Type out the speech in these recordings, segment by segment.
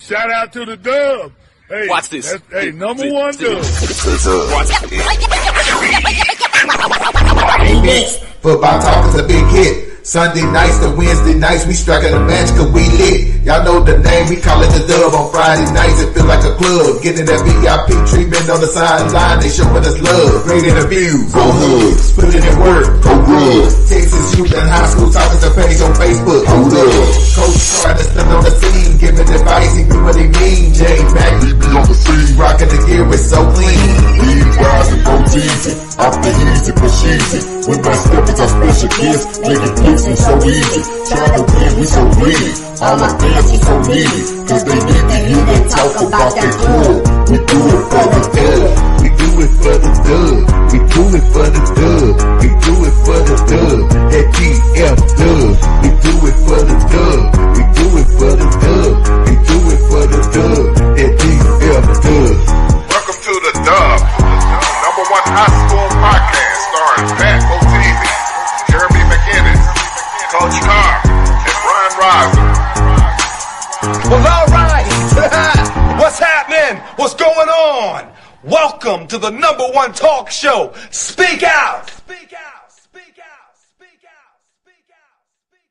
Shout out to the Dub. Hey, watch this. Hey, number one Dub. Football talk is a big hit. Sunday nights to Wednesday nights, we striking a match cause we lit. Y'all know the name, we call it the Dub. On Friday nights, it feel like a club. Getting that VIP treatment on the sideline, they showing us love. Great interviews, go Hoods, put it in work, go good. Texas youth and high school talking to page on Facebook, hold up. Coach trying to stand on the scene, giving advice, he do what he mean. Jay Mack, he be on the scene, rocking the gear, it's so clean. We rise and go easy, after easy, push easy. With my steppers, our special gifts, making places so easy. Trying to win, we so greedy. All my fans are so needy, cause they need to hear them talk about that club. We do it for the dub. We do it for the dub. We do it for the dub. We do it for the dub. That GF dub. We do it for the dub. We do it for the dub. We do it for the dub. That GF dub. Welcome to the Dub, number one high school podcast starring Pat O'Teevy, Jeremy McKinney, Coach Carr, and Brian Riser. Well, all right. What's happening? What's going on? Welcome to the number one talk show. Speak out. Speak out. Speak out. Speak out. Speak out. Speak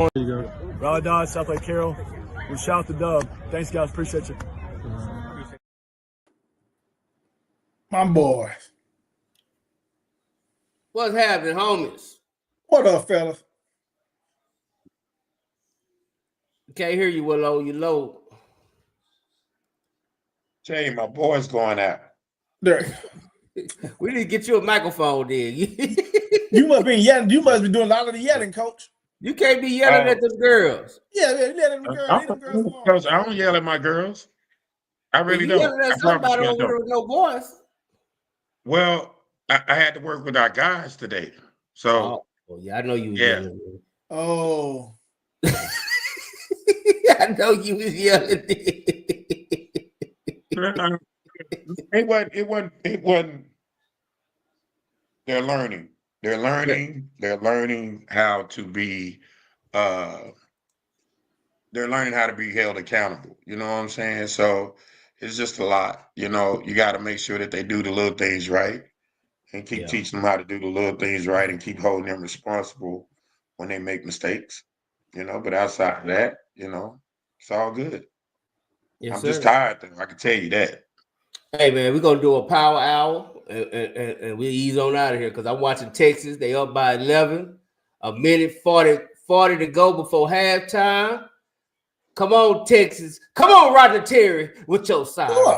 out. There you go. Raleigh Dodge, South Lake Carroll. We shout the Dub. Thanks, guys. Appreciate you. My boy. What's happening, homies? What up, fella? Can't hear you, Willow. You low. Jay, my boy's going out. There. We need to get you a microphone then. You must be yelling. You must be doing a lot of the yelling, coach. You can't be yelling at the girls. Yeah, yelling at the girls. Because I don't yell at my girls. I really don't. Yelling at somebody over there with no voice. Well, I had to work with our guys today. So, yeah, I know you was yelling. Oh. I know you was yelling. It wasn't. They're learning. They're learning how to be. They're learning how to be held accountable. You know what I'm saying? So it's just a lot. You know, you got to make sure that they do the little things right, and keep teaching them how to do the little things right, and keep holding them responsible when they make mistakes. You know, but outside of that, you know, it's all good. Yes, I'm just tired, though. I can tell you that. Hey, man, we're going to do a power hour, and we'll ease on out of here because I'm watching Texas. They up by 11. A minute 40 to go before halftime. Come on, Texas. Come on, Roger Terry, with your side. Who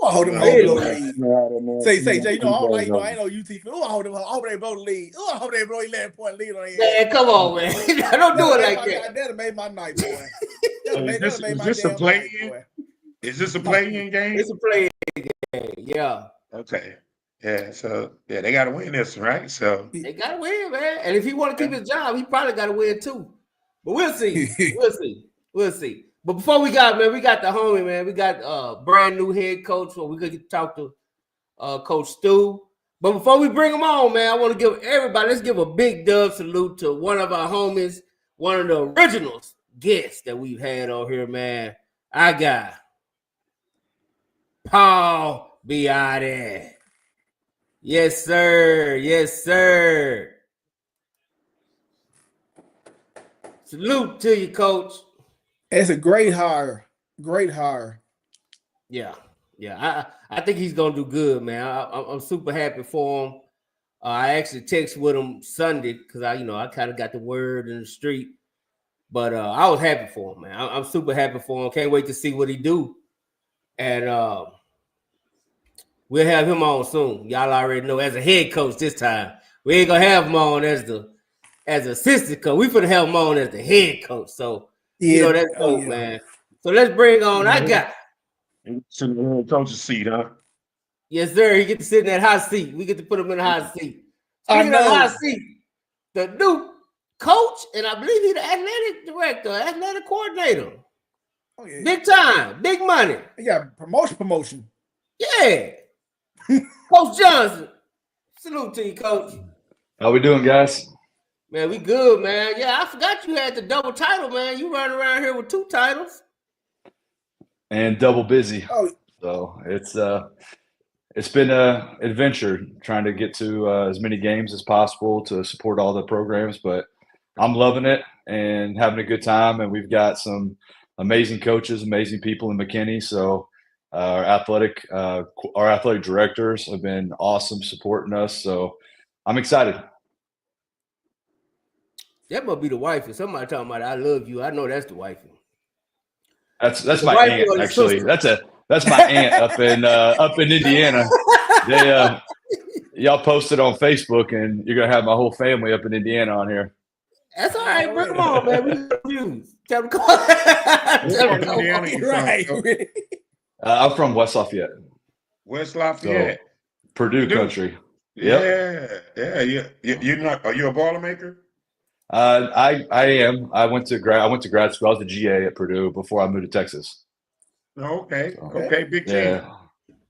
I hold them blow the lead? Say, Jay, you know, I ain't no UT fan. Who I hold them? I hope they blow the lead. Who I hope they blow 11-point lead on here. Man, come on, man. Don't do it like that. That'll make my night, boy. Is this a play-in? Is this a play-in game? It's a play-in game, yeah. Okay. Yeah, so, yeah, they got to win this, right? So they got to win, man. And if he want to keep his job, he probably got to win, too. But we'll see. We'll see. But before we got the homie, man. We got brand new head coach. So we could talk to Coach Stu. But before we bring him on, man, I want to give everybody, let's give a big dub salute to one of our homies, one of the original guests that we've had on here, man. I got Paul Biotti. Yes, sir. Yes, sir. Salute to you, Coach. It's a great hire. Great hire. Yeah. I think he's gonna do good, man. I'm super happy for him. I actually texted with him Sunday because I kind of got the word in the street, but I was happy for him, man. I'm super happy for him. Can't wait to see what he do, and we'll have him on soon. Y'all already know as a head coach this time. We ain't gonna have him on as assistant coach. We finna have him on as the head coach. So. Yeah, that's dope, man. So let's bring on. I got sitting in the coach's seat, huh? Yes, sir. He get to sit in that hot seat. We get to put him in the hot seat. Speaking of the hot seat, the new coach, and I believe he's the athletic director, athletic coordinator. Oh, yeah. Big time, big money. He got promotion. Yeah. Coach Johnson. Salute to you, Coach. How we doing, guys? Man, we good, man. Yeah, I forgot you had the double title, man. You running around here with 2 titles. and double busy. Oh, So it's been a adventure trying to get to as many games as possible to support all the programs, but I'm loving it and having a good time. And we've got some amazing coaches, amazing people in McKinney. So our athletic directors have been awesome supporting us. So I'm excited. That must be the wife. If somebody talking about I love you, I know that's the wife. That's my aunt, actually. That's my aunt up in Indiana. They y'all posted on Facebook, and you're gonna have my whole family up in Indiana on here. That's all right. Bring them on, man. We love you. Tell them to call. Right. I'm from West Lafayette. West Lafayette. So, Purdue country. Yep. Yeah. You're not. Are you a Boilermaker? I am. I went to grad school. I was a GA at Purdue before I moved to Texas. Okay. So, Okay. Big team.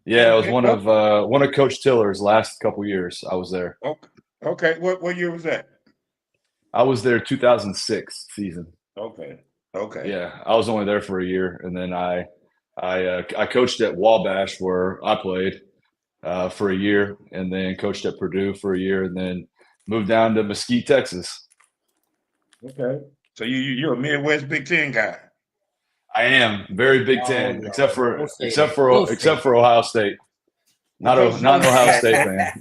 Yeah. It was one of Coach Tiller's last couple years. I was there. Okay. What year was that? I was there 2006 season. Okay. Yeah, I was only there for a year, and then I coached at Wabash where I played for a year, and then coached at Purdue for a year, and then moved down to Mesquite, Texas. Okay. So you're a Midwest Big Ten guy. I am very Big Ten, no. except for Ohio State. Not an Ohio State fan.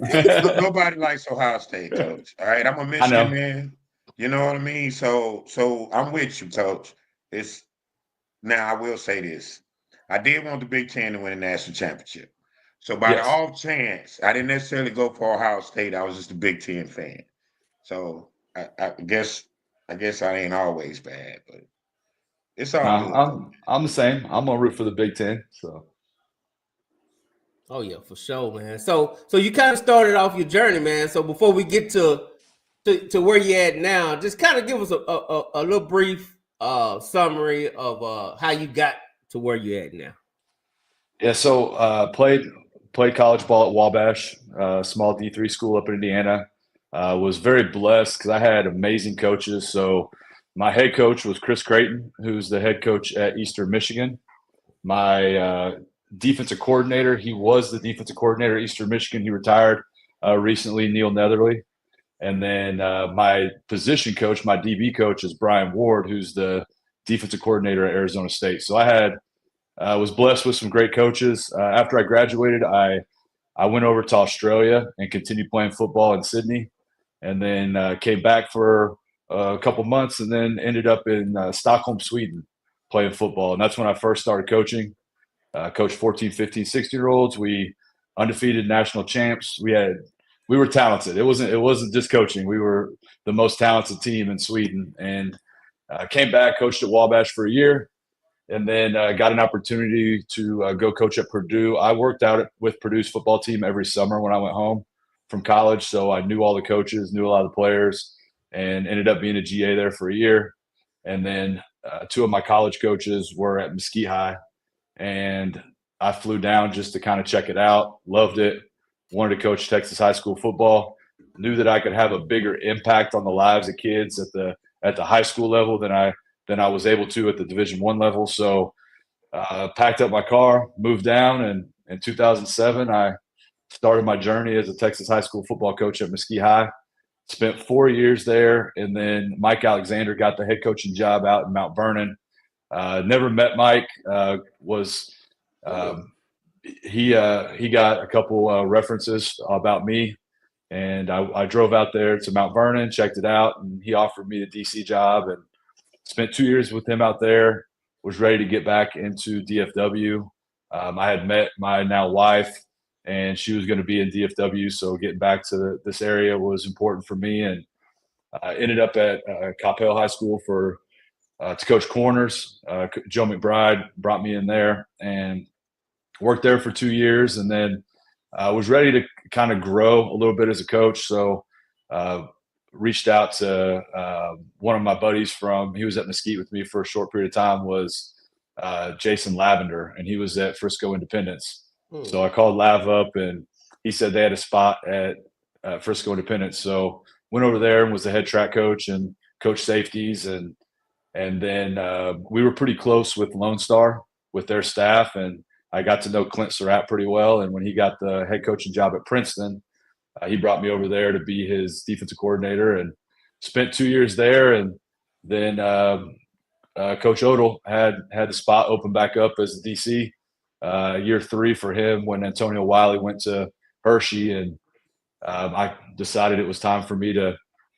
Nobody likes Ohio State, Coach. All right, I'm a Michigan man. You know what I mean? So I'm with you, Coach. Now I will say this. I did want the Big Ten to win a national championship. So by the off chance, I didn't necessarily go for Ohio State. I was just a Big Ten fan. So I guess I ain't always bad, but it's all good. I'm the same. I'm gonna root for the Big Ten. So. Oh yeah, for sure, man. So you kind of started off your journey, man. So before we get to where you're at now, just kind of give us a little brief summary of how you got to where you're at now. Yeah, so played college ball at Wabash, small D3 school up in Indiana. Was very blessed because I had amazing coaches. So my head coach was Chris Creighton, who's the head coach at Eastern Michigan. My defensive coordinator, he was the defensive coordinator at Eastern Michigan. He retired recently, Neil Netherly. And then my position coach, my DB coach, is Brian Ward, who's the defensive coordinator at Arizona State. So I was blessed with some great coaches. After I graduated, I went over to Australia and continued playing football in Sydney, and then came back for a couple months, and then ended up in Stockholm, Sweden, playing football. And that's when I first started coaching. Coached 14, 15, 16-year-olds. We undefeated national champs. We were talented. It wasn't just coaching. We were the most talented team in Sweden, and came back, coached at Wabash for a year, and then got an opportunity to go coach at Purdue. I worked out with Purdue's football team every summer when I went home from college, so I knew all the coaches, knew a lot of the players, and ended up being a GA there for a year. And then two of my college coaches were at Mesquite High, and I flew down just to kind of check it out. Loved it. Wanted to coach Texas high school football. Knew that I could have a bigger impact on the lives of kids at the high school level than I was able to at the Division I level. So packed up my car, moved down, and in 2007 I started my journey as a Texas high school football coach at Mesquite High. Spent 4 years there, and then Mike Alexander got the head coaching job out in Mount Vernon. Never met Mike. He got a couple references about me, and I drove out there to Mount Vernon, checked it out, and he offered me the DC job, and spent 2 years with him out there. Was ready to get back into DFW. I had met my now wife, and she was going to be in DFW, so getting back to this area was important for me, and I ended up at Coppell High School to coach corners. Joe McBride brought me in there and worked there for 2 years, and then was ready to kind of grow a little bit as a coach. So reached out to one of my buddies he was at Mesquite with me for a short period of time, was Jason Lavender, and he was at Frisco Independence. So I called Lav up, and he said they had a spot at Frisco Independence. So went over there and was the head track coach and coached safeties, and then we were pretty close with Lone Star. with their staff, and I got to know Clint Surratt pretty well. And when he got the head coaching job at Princeton, he brought me over there to be his defensive coordinator, and spent 2 years there. And then Coach Odell had the spot open back up as the DC. Year 3 for him when Antonio Wiley went to Hershey, and I decided it was time for me to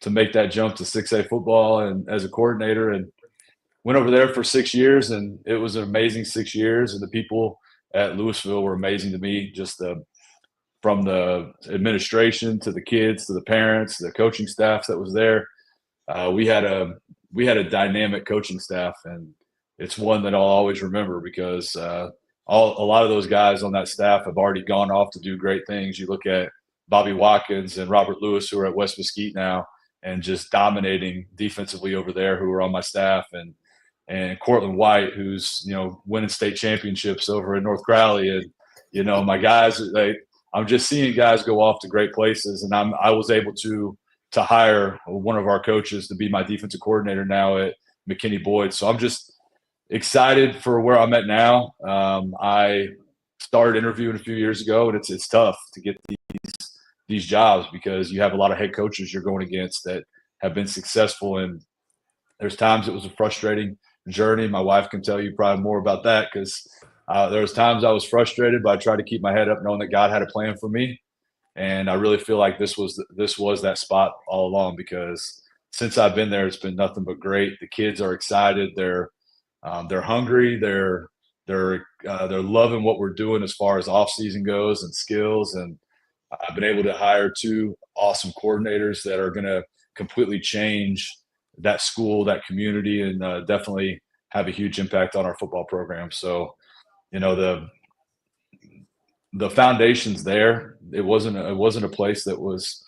make that jump to 6A football and as a coordinator, and went over there for 6 years, and it was an amazing 6 years. And the people at Louisville were amazing to me, just from the administration to the kids to the parents, the coaching staff that was there. We had a dynamic coaching staff, and it's one that I'll always remember because a lot of those guys on that staff have already gone off to do great things. You look at Bobby Watkins and Robert Lewis, who are at West Mesquite now, and just dominating defensively over there, who are on my staff, and Cortland White, who's winning state championships over in North Crowley, and my guys, I'm just seeing guys go off to great places, and I was able to hire one of our coaches to be my defensive coordinator now at McKinney Boyd. So I'm just excited for where I'm at now. I started interviewing a few years ago, and it's tough to get these jobs because you have a lot of head coaches you're going against that have been successful, and there's times it was a frustrating journey. My wife can tell you probably more about that because there was times I was frustrated, but I tried to keep my head up knowing that God had a plan for me. And I really feel like this was that spot all along, because since I've been there, it's been nothing but great. The kids are excited. They're hungry. They're loving what we're doing as far as off season goes and skills. And I've been able to hire 2 awesome coordinators that are going to completely change that school, that community, and definitely have a huge impact on our football program. So, the foundation's there. It wasn't a place that was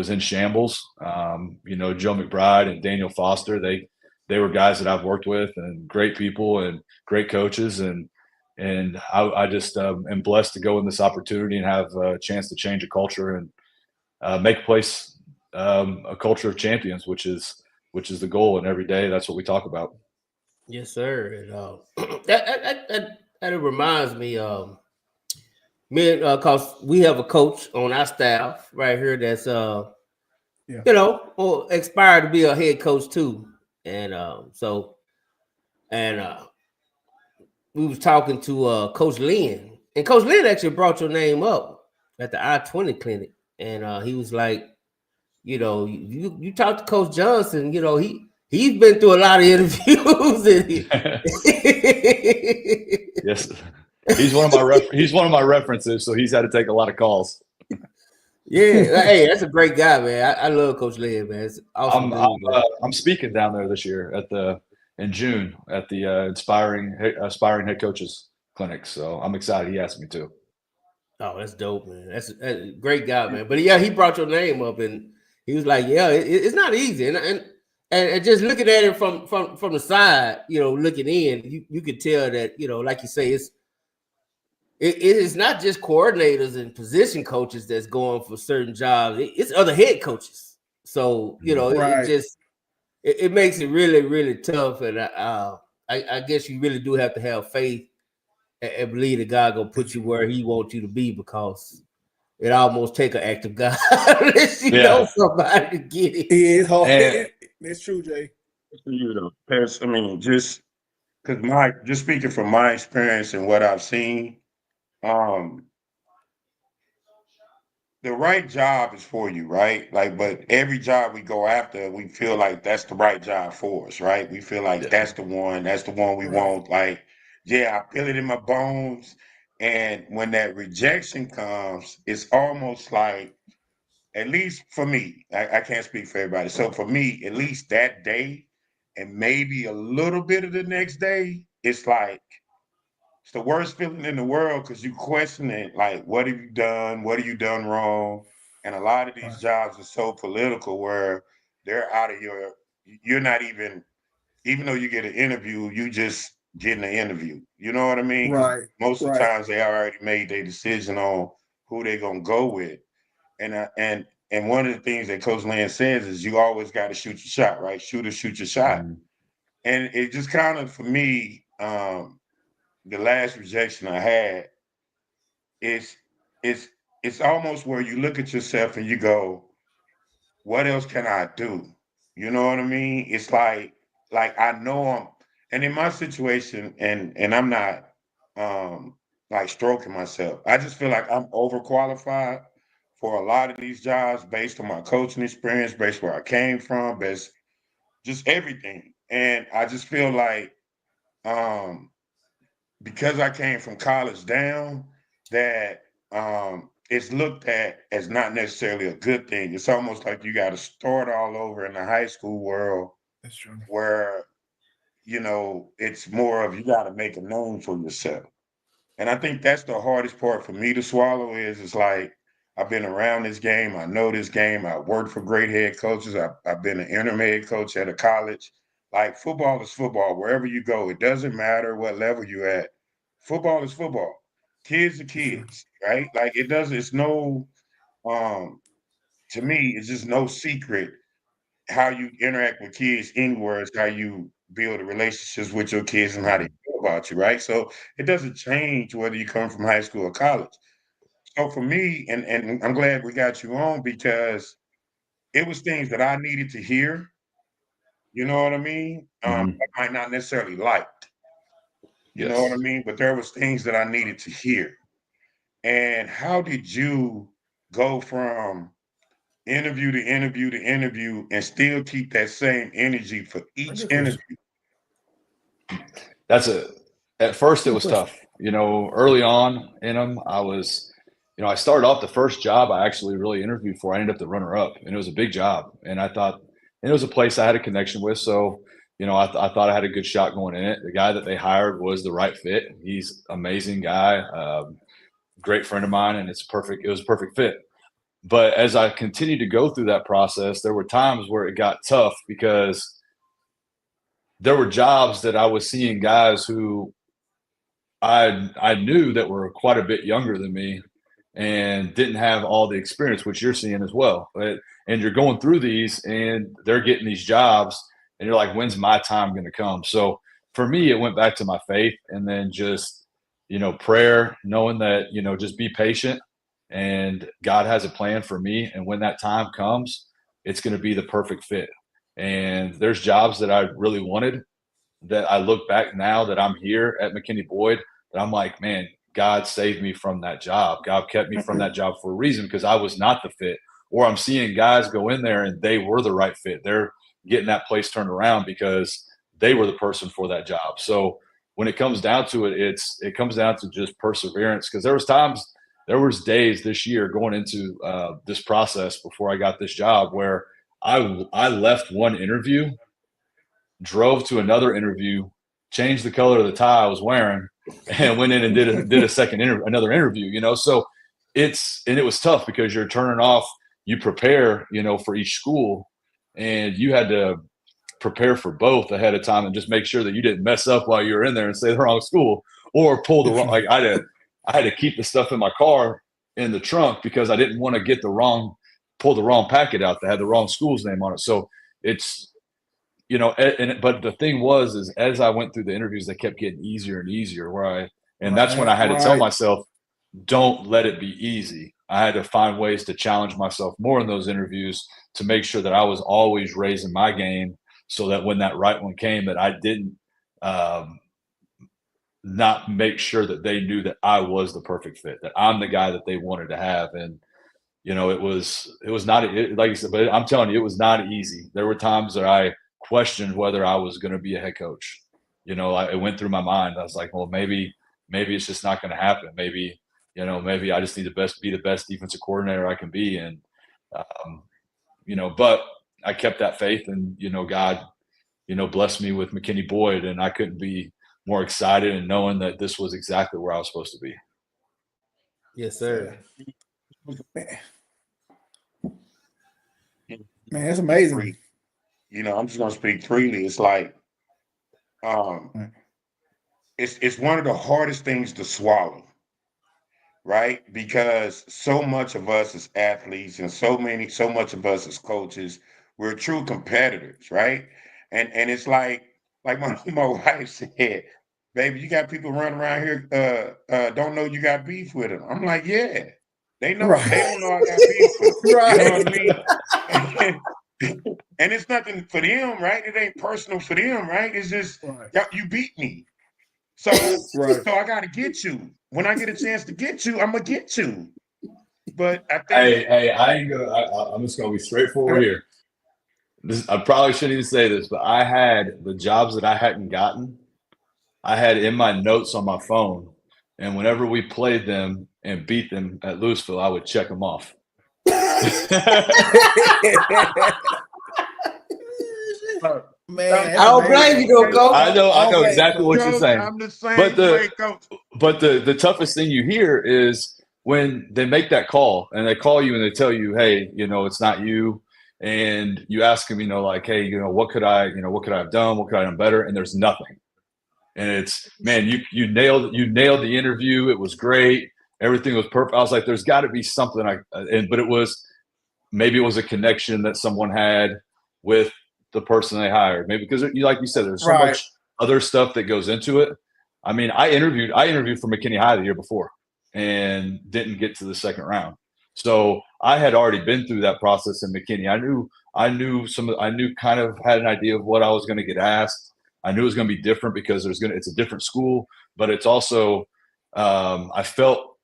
in shambles. Joe McBride and Daniel Foster, they were guys that I've worked with, and great people and great coaches, and I just am blessed to go in this opportunity and have a chance to change a culture and make a place a culture of champions, which is the goal. And every day, that's what we talk about. Yes, sir. And that reminds me, because we have a coach on our staff right here that's aspired to be a head coach too, and we was talking to Coach Lynn, and Coach Lynn actually brought your name up at the I-20 clinic, and he was like, you talked to Coach Johnson, he's been through a lot of interviews. Yes, he's one of my references, so he's had to take a lot of calls. Yeah, hey, that's a great guy, man. I love Coach Lynn, man. It's awesome. I'm speaking down there this year in June at the aspiring head coaches clinic, so I'm excited. He asked me to. Oh, that's dope, man. That's a great guy, man. But yeah, he brought your name up, and he was like, "Yeah, it's not easy." And just looking at it from the side, looking in, you could tell that, like you say, it is not just coordinators and position coaches that's going for certain jobs. It's other head coaches. So, right. it makes it really, really tough. And I guess you really do have to have faith and believe that God gonna put you where He wants you to be, because it almost take an act of God unless you know somebody to get it. It's hard. That's true, Jay. I mean, just because just speaking from my experience and what I've seen, the right job is for you, right? Like, but every job we go after, we feel like that's the right job for us, right? We feel like that's the one we want. Like, I feel it in my bones. And when that rejection comes, it's almost like, at least for me, I can't speak for everybody. So for me, at least that day and maybe a little bit of the next day, it's like, it's the worst feeling in the world, because you question it, like, what have you done? What have you done wrong? And a lot of these jobs are so political where they're out of you're not even though you get an interview, you just getting an interview. You know what I mean? Right. Most of the times they already made their decision on who they're going to go with. And one of the things that Coach Lynn says is you always got to shoot your shot, right? Shoot your shot. Mm-hmm. And it just kind of, for me, the last rejection I had, it's it's it's almost where you look at yourself and you go, what else can I do? You know what I mean? It's like I know and in my situation, and I'm not like stroking myself. I just feel like I'm overqualified for a lot of these jobs based on my coaching experience, based where I came from, based just everything. And I just feel like um because I came from college down, that it's looked at as not necessarily a good thing. It's almost like you got to start all over in the high school world. That's true. Where it's more of you got to make a name for yourself. And I think that's the hardest part for me to swallow is it's like I've been around this game. I know this game. I worked for great head coaches. I've been an intermediate coach at a college. Like football is football. Wherever you go, it doesn't matter what level you're at. Football is football. Kids are kids, right? Like it doesn't, it's no, um, to me, it's just no secret how you interact with kids anywhere is how you build relationships with your kids and how they feel about you, right? So it doesn't change whether you come from high school or college. So for me, and I'm glad we got you on because it was things that I needed to hear. You know what I mean? Mhm. I might not necessarily like. You know what I Yes. mean? But there was things that I needed to hear. And how did you go from interview to interview to interview and still keep that same energy for each interview? At first it was tough. Early on in them, I started off the first job I actually really interviewed for. I ended up the runner up, and it was a big job. And it was a place I had a connection with. So, I thought I had a good shot going in it. The guy that they hired was the right fit. He's an amazing guy, great friend of mine, and it was a perfect fit. But as I continued to go through that process, there were times where it got tough because there were jobs that I was seeing guys who I knew that were quite a bit younger than me and didn't have all the experience, which you're seeing as well. And you're going through these and they're getting these jobs, and you're like, when's my time going to come? So for me, it went back to my faith and then just, prayer, knowing that, just be patient and God has a plan for me. And when that time comes, it's going to be the perfect fit. And there's jobs that I really wanted that I look back now that I'm here at McKinney Boyd, that I'm like, man, God saved me from that job. God kept me from that job for a reason because I was not the fit. Or I'm seeing guys go in there and they were the right fit. They're getting that place turned around because they were the person for that job. So when it comes down to it, it comes down to just perseverance. Because there was days this year going into this process before I got this job where I left one interview, drove to another interview, changed the color of the tie I was wearing, and went in and did another interview. So it was tough because you're turning off. You prepare, for each school, and you had to prepare for both ahead of time and just make sure that you didn't mess up while you were in there and say the wrong school or pull the wrong. Like I had to keep the stuff in my car in the trunk because I didn't want to pull the wrong packet out that had the wrong school's name on it. So it's but the thing is as I went through the interviews, they kept getting easier and easier that's when I had to tell myself, don't let it be easy. I had to find ways to challenge myself more in those interviews to make sure that I was always raising my game so that when that right one came, that I didn't, not make sure that they knew that I was the perfect fit, that I'm the guy that they wanted to have. And, it was not, like you said, but I'm telling you, it was not easy. There were times that I questioned whether I was going to be a head coach. It went through my mind. I was like, well, maybe it's just not going to happen. Maybe I just need to be the best defensive coordinator I can be. And, but I kept that faith and, God, blessed me with McKinney Boyd, and I couldn't be more excited and knowing that this was exactly where I was supposed to be. Yes, sir. Man, that's amazing. I'm just gonna speak freely. It's like, it's one of the hardest things to swallow, right? Because so much of us as athletes and so much of us as coaches, we're true competitors, right? And it's like my wife said, baby, you got people running around here don't know you got beef with them. I'm like, yeah, they know. Right. They don't know I got beef with them. Right. You know what I mean? And it's nothing for them, right? It ain't personal for them, right? It's just you beat me. So Right. so I gotta get you. When I get a chance to get you, I'm gonna get you. But I think Hey, I ain't gonna. I'm just gonna be straightforward here. I probably shouldn't even say this, but I had the jobs that I hadn't gotten. I had in my notes on my phone, and whenever we played them and beat them at Louisville, I would check them off. Man, I don't blame you, though, Coach. I know exactly what you're saying. I'm the same But way, Coach. the toughest thing you hear is when they make that call and they call you and they tell you, hey, it's not you, and you ask them, like, hey, what could I have done? What could I have done better? And there's nothing. And it's, man, you nailed the interview. It was great. Everything was perfect. I was like, there's got to be something but maybe it was a connection that someone had with the person they hired. Maybe because like you said, there's so much other stuff that goes into it. I mean, I interviewed for McKinney High the year before and didn't get to the second round. So I had already been through that process in McKinney. I knew kind of had an idea of what I was going to get asked. I knew it was going to be different because it's a different school, but it's also I felt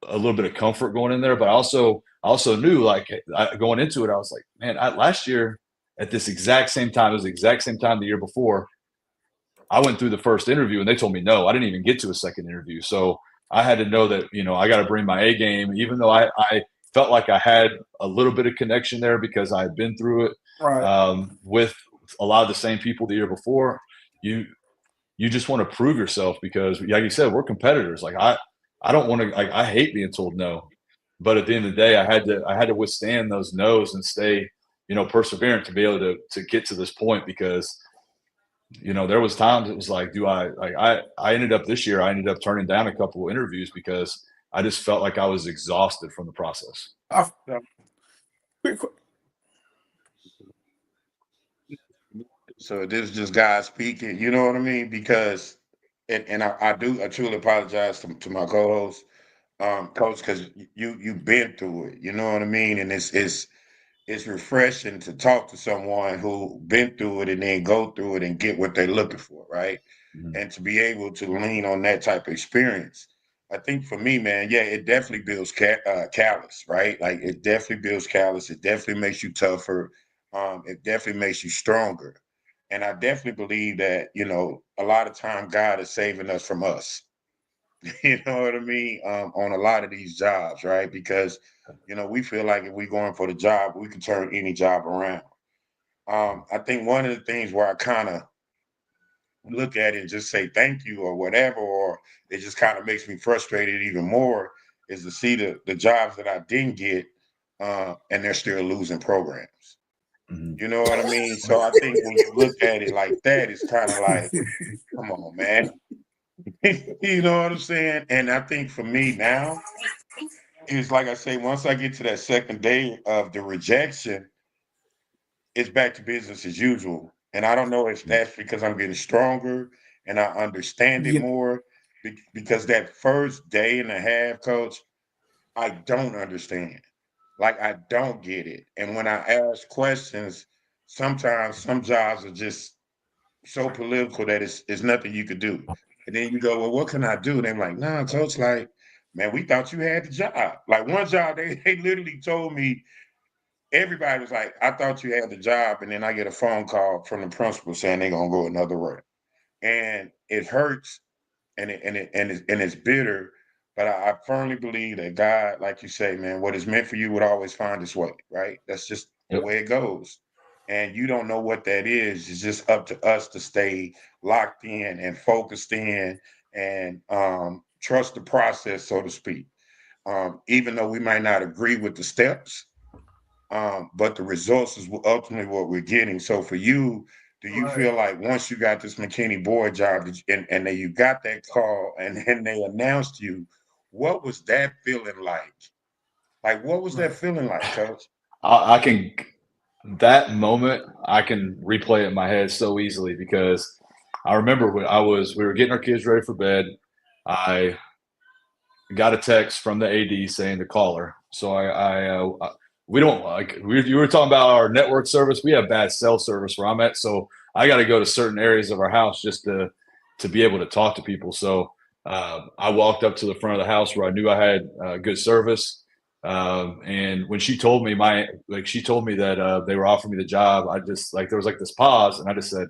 a little bit of comfort going in there, but I also knew, like, going into it, I was like, man, last year at this exact same time, it was the exact same time the year before, I went through the first interview and they told me no. I didn't even get to a second interview. So I had to know that, I got to bring my A game, even though I felt like I had a little bit of connection there because I had been through it with a lot of the same people the year before. You just want to prove yourself because, like you said, we're competitors. Like I don't want to. Like, I hate being told no, but at the end of the day, I had to withstand those no's and stay, perseverant to be able to get to this point because, there was times it was like, I ended up this year, I ended up turning down a couple of interviews because I just felt like I was exhausted from the process. So this is just God speaking, you know what I mean? Because, and I truly apologize to my co-host, Coach, because you've been through it, you know what I mean? And it's refreshing to talk to someone who been through it and then go through it and get what they're looking for, right? Mm-hmm. And to be able to lean on that type of experience. I think for me, man, yeah, it definitely builds callous, right? Like, it definitely builds callous. It definitely makes you tougher. It definitely makes you stronger. And I definitely believe that, a lot of time God is saving us from us. You know what I mean? On a lot of these jobs, right? Because, we feel like if we're going for the job, we can turn any job around. I think one of the things where I kind of look at it and just say thank you or whatever, or it just kind of makes me frustrated even more, is to see the jobs that I didn't get, and they're still losing programs. Mm-hmm. You know what I mean? So I think when you look at it like that, it's kind of like, come on, man. You know what I'm saying? And I think for me now, it's like I say, once I get to that second day of the rejection, it's back to business as usual. And I don't know if that's because I'm getting stronger and I understand it more. Because that first day and a half, Coach, I don't understand. Like, I don't get it. And when I ask questions, sometimes some jobs are just so political that it's nothing you could do. And then you go, well, what can I do? And they're like, nah, Coach, like, man, we thought you had the job. Like, one job, they literally told me, everybody was like, I thought you had the job. And then I get a phone call from the principal saying they're gonna go another way. And it hurts and it's bitter. But I firmly believe that God, like you say, man, what is meant for you would always find its way, right? That's just the way it goes. And you don't know what that is. It's just up to us to stay locked in and focused in and trust the process, so to speak. Even though we might not agree with the steps, but the results is ultimately what we're getting. So for you, do you feel like once you got this McKinney board job and then you got that call and then they announced you, what was that feeling like? Like, what was that feeling like, Coach? I can, that moment, I can replay it in my head so easily because I remember when we were getting our kids ready for bed. I got a text from the AD saying to call her. So we don't you were talking about our network service. We have bad cell service where I'm at. So I got to go to certain areas of our house just to be able to talk to people. So I walked up to the front of the house where I knew I had good service. And when she told me that they were offering me the job, I just there was this pause, and I just said,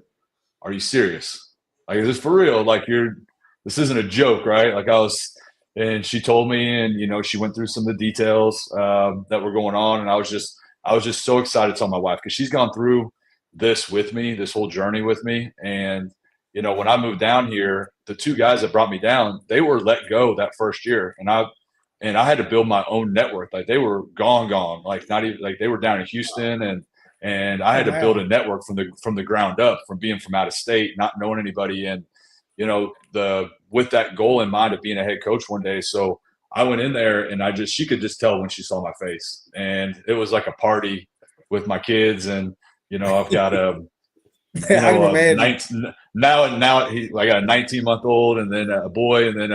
"Are you serious? Like, is this for real? This isn't a joke, right?" And she told me, and she went through some of the details that were going on, and I was just so excited to tell my wife, because she's gone through this with me, this whole journey with me. And when I moved down here, the two guys that brought me down, they were let go that first year, and I had to build my own network. They were gone, not even they were down in Houston, and I had to build a network from the ground up, from being from out of state, not knowing anybody, and with that goal in mind of being a head coach one day. So I went in there, and she could just tell when she saw my face, and it was like a party with my kids. And I've got a I got a 19-month-old, and then a boy, and then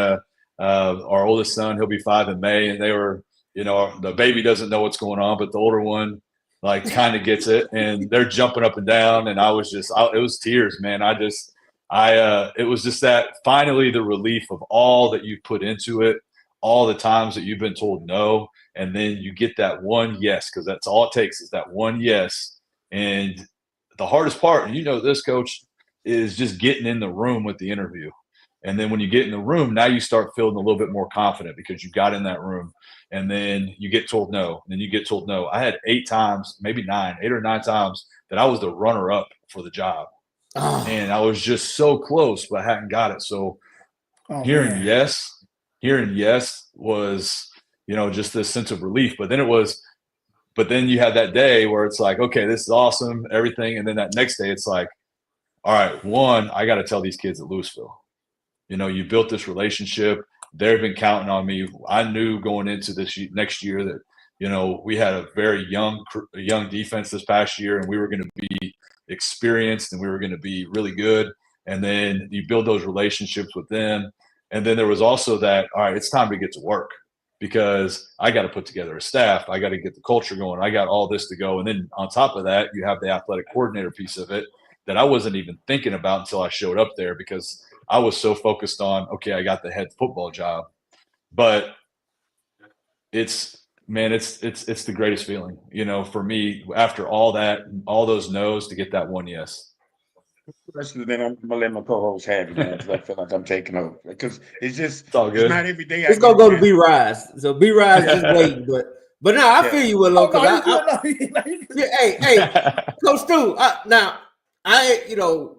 our oldest son, he'll be 5 in May, and they were, the baby doesn't know what's going on, but the older one kind of gets it, and they're jumping up and down. And it was tears, man. It was just that finally the relief of all that you put into it, all the times that you've been told no, and then you get that one yes, because that's all it takes is that one yes. And the hardest part, and this, Coach, is just getting in the room with the interview. And then when you get in the room, now you start feeling a little bit more confident because you got in that room, and then you get told no, and then you get told no. I had 8 or 9 times that I was the runner-up for the job. And I was just so close, but I hadn't got it. So hearing yes was, just this sense of relief. But then you had that day where it's like, okay, this is awesome, everything. And then that next day, it's like, all right, I got to tell these kids at Louisville, you built this relationship. They've been counting on me. I knew going into this next year that, we had a very young defense this past year, and we were going to be experienced, and we were going to be really good. And then you build those relationships with them. And then there was also that, all right, it's time to get to work, because I got to put together a staff. I got to get the culture going. I got all this to go. And then on top of that, you have the athletic coordinator piece of it that I wasn't even thinking about until I showed up there, because I was so focused on, okay, I got the head football job. But it's the greatest feeling, for me, after all those no's, to get that one yes. Then I'm gonna let my co-host have it, because I feel like I'm taking over, because it's all good. It's not every day. It's gonna go to B-Rise. So B-Rise just waiting, but no, I feel you, Willow. Hey, Coach Stu. Now,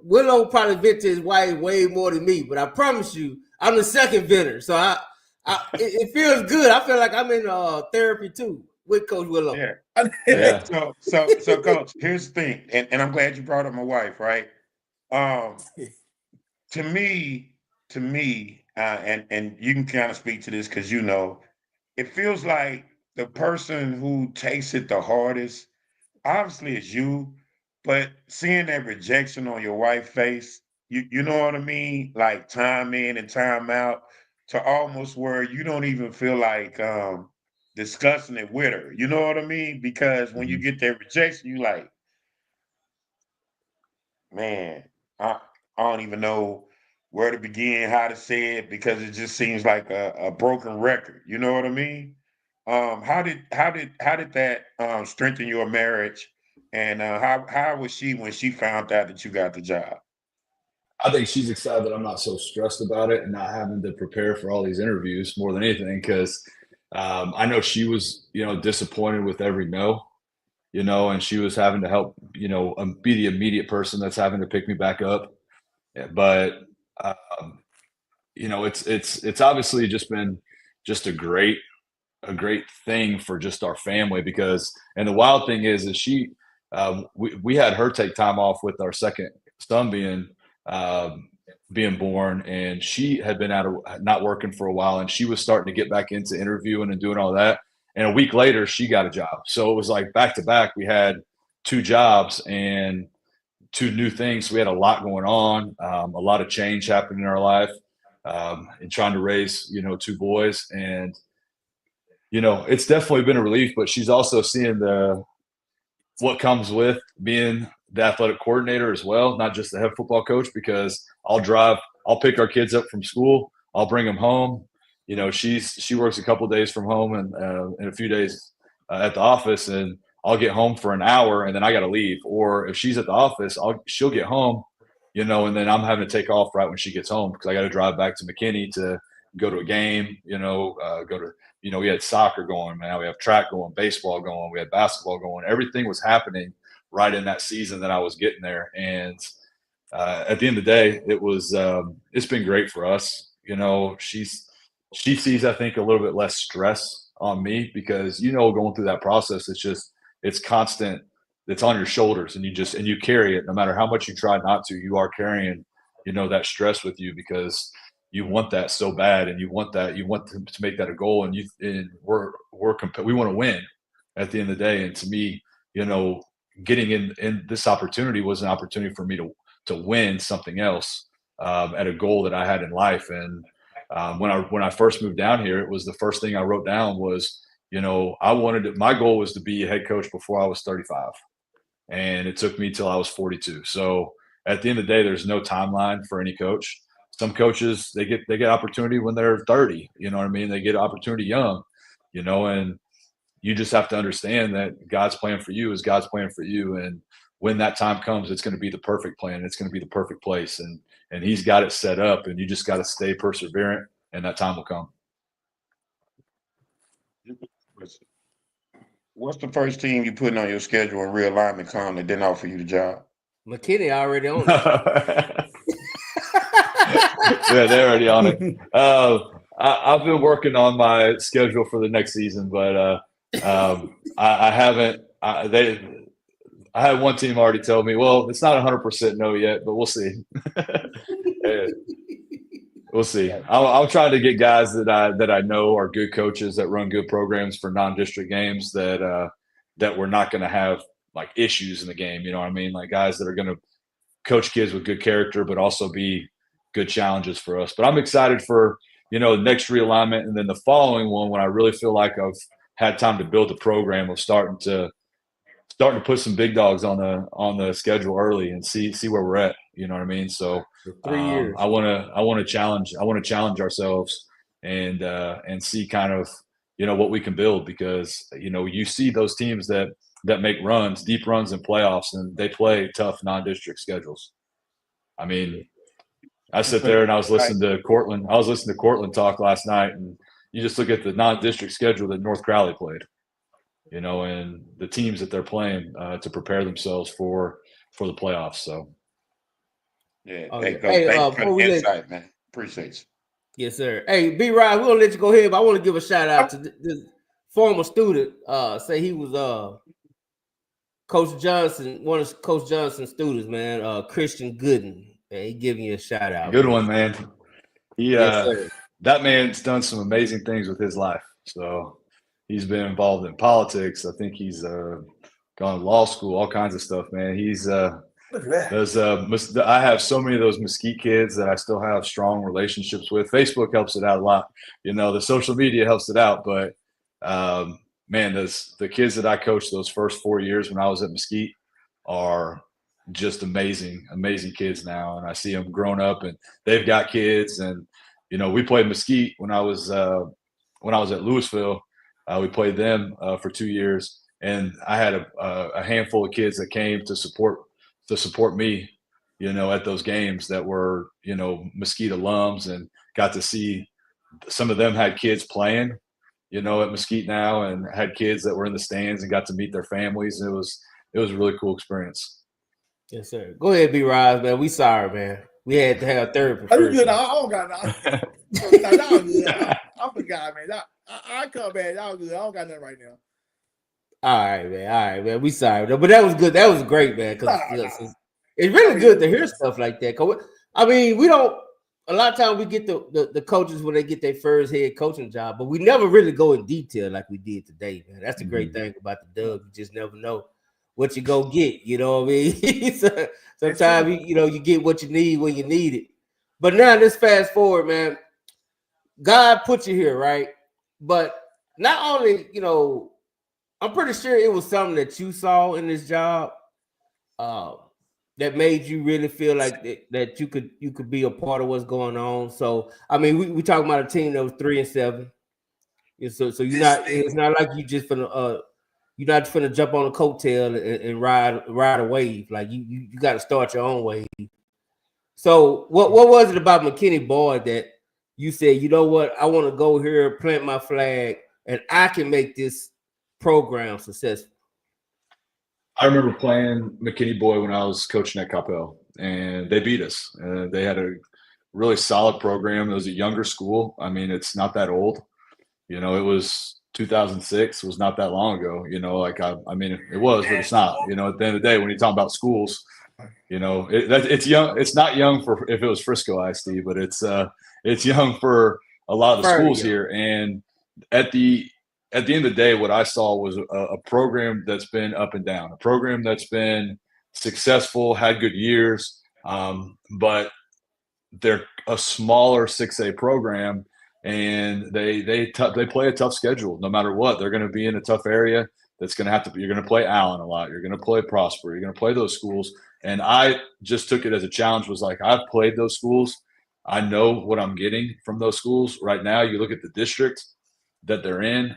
Willow probably vent to his wife way more than me, but I promise you, I'm the second venter. So it feels good. I feel like I'm in therapy too with Coach Willow. Yeah. So Coach, here's the thing, and I'm glad you brought up my wife, right? To me, and you can kind of speak to this, because it feels like the person who takes it the hardest, obviously, is you, but seeing that rejection on your wife's face, you know what I mean? Like time in and time out, to almost where you don't even feel like discussing it with her. You know what I mean? Because when you get that rejection, you like, man, I don't even know where to begin, how to say it, because it just seems like a broken record. You know what I mean? How did that strengthen your marriage? And how was she when she found out that you got the job? I think she's excited that I'm not so stressed about it and not having to prepare for all these interviews more than anything, because I know she was, disappointed with every no, and she was having to help, be the immediate person that's having to pick me back up. But, it's obviously just been just a great thing for just our family, because, and the wild thing is she, we had her take time off with our second son being born, and she had been not working for a while, and she was starting to get back into interviewing and doing all that. And a week later, she got a job. So it was like back to back. We had 2 jobs, and two new things. We had a lot going on, a lot of change happening in our life, and trying to raise, two boys. And, it's definitely been a relief, but she's also seeing what comes with being the athletic coordinator as well, not just the head football coach, because I'll pick our kids up from school. I'll bring them home. She works a couple of days from home and a few days at the office, and I'll get home for an hour and then I got to leave. Or if she's at the office, she'll get home, and then I'm having to take off right when she gets home because I got to drive back to McKinney to go to a game, we had soccer going, man. We have track going, baseball going, we had basketball going. Everything was happening right in that season that I was getting there. And at the end of the day, it's been great for us. She sees, I think, a little bit less stress on me because, going through that process, it's constant. It's on your shoulders and you carry it no matter how much you try not to. You are carrying, that stress with you because you want that so bad and you want to make that a goal. And we want to win at the end of the day. And to me, getting in this opportunity was an opportunity for me to win something else at a goal that I had in life. And when I first moved down here, it was the first thing I wrote down was, my goal was to be a head coach before I was 35. And it took me till I was 42. So at the end of the day, there's no timeline for any coach. Some coaches, they get opportunity when they're 30, you know what I mean? They get opportunity young, and you just have to understand that God's plan for you is God's plan for you. And when that time comes, it's going to be the perfect plan. It's going to be the perfect place. And he's got it set up, and you just got to stay perseverant, and that time will come. What's the first team you putting on your schedule when realignment come that didn't offer you the job? McKinney already on it. Yeah, they're already on it. I've been working on my schedule for the next season, but I haven't. I had one team already tell me, well, it's not 100% no yet, but we'll see. We'll see. I'm trying to get guys that I know are good coaches that run good programs for non-district games that we're not going to have like issues in the game. You know what I mean? Like guys that are going to coach kids with good character, but also be good challenges for us. But I'm excited for, the next realignment. And then the following one, when I really feel like I've had time to build the program of starting to put some big dogs on the schedule early and see where we're at. You know what I mean? So 3 years. I want to challenge ourselves and see kind of, what we can build because, you see those teams that make runs, deep runs in playoffs, and they play tough non-district schedules. I mean, I sit there and I was listening to Cortland talk last night, and you just look at the non-district schedule that North Crowley played, and the teams that they're playing to prepare themselves for the playoffs. So, yeah. Okay. Thanks for the insight, man. Appreciate you. Yes, sir. Hey, B. Ryan, we're gonna let you go ahead, but I want to give a shout out to this former student. Say he was Coach Johnson, one of Coach Johnson's students, man. Christian Gooden. He giving you a shout out. Good one, man. Yes, that man's done some amazing things with his life. So he's been involved in politics. I think he's gone to law school, all kinds of stuff, man. He's I have so many of those Mesquite kids that I still have strong relationships with. Facebook helps it out a lot. The social media helps it out. But, man, the kids that I coached those first 4 years when I was at Mesquite are just amazing kids now. And I see them grown up and they've got kids. And, we played Mesquite when I was at Louisville. We played them for 2 years. And I had a handful of kids that came to support me, at those games that were, Mesquite alums, and got to see some of them had kids playing, at Mesquite now, and had kids that were in the stands and got to meet their families. And it was a really cool experience. Yes, sir. Go ahead, B. Rise, man. We sorry, man. We had to have therapy. I'm good. I don't got y'all good. I'm the guy, man. I come back. Y'all good. I don't got nothing right now. All right, man. We sorry, but that was good. That was great, man. Because it's really good to hear stuff like that. I mean, we don't. A lot of times we get the coaches when they get their first head coaching job, but we never really go in detail like we did today, man. That's the great thing about the Dub. You just never know what you go get. You know what I mean? Sometimes you get what you need when you need it. But now let's fast forward, man. God put you here, right? But not only, I'm pretty sure it was something that you saw in this job that made you really feel like that you could be a part of what's going on. So I mean, we talking about a team that was 3-7. So it's not like you're not just gonna jump on a coattail and ride a wave. Like you got to start your own wave. So what was it about McKinney Boyd that you said, you know what, I want to go here, plant my flag, and I can make this program successful? I remember playing McKinney Boyd when I was coaching at Coppell, and they beat us. They had a really solid program. It was a younger school. I mean, it's not that old. It was 2006. It was not that long ago. I mean, it was, but it's not. At the end of the day, when you talk about schools, it's young. It's not young for if it was Frisco ISD, but it's young for a lot of the schools here. And at the end of the day, what I saw was a program that's been up and down, a program that's been successful, had good years, but they're a smaller 6A program, and they play a tough schedule. No matter what, they're going to be in a tough area. That's going to have to be. You're going to play Allen a lot. You're going to play Prosper. You're going to play those schools. And I just took it as a challenge. Was like, I've played those schools. I know what I'm getting from those schools right now. You look at the district that they're in,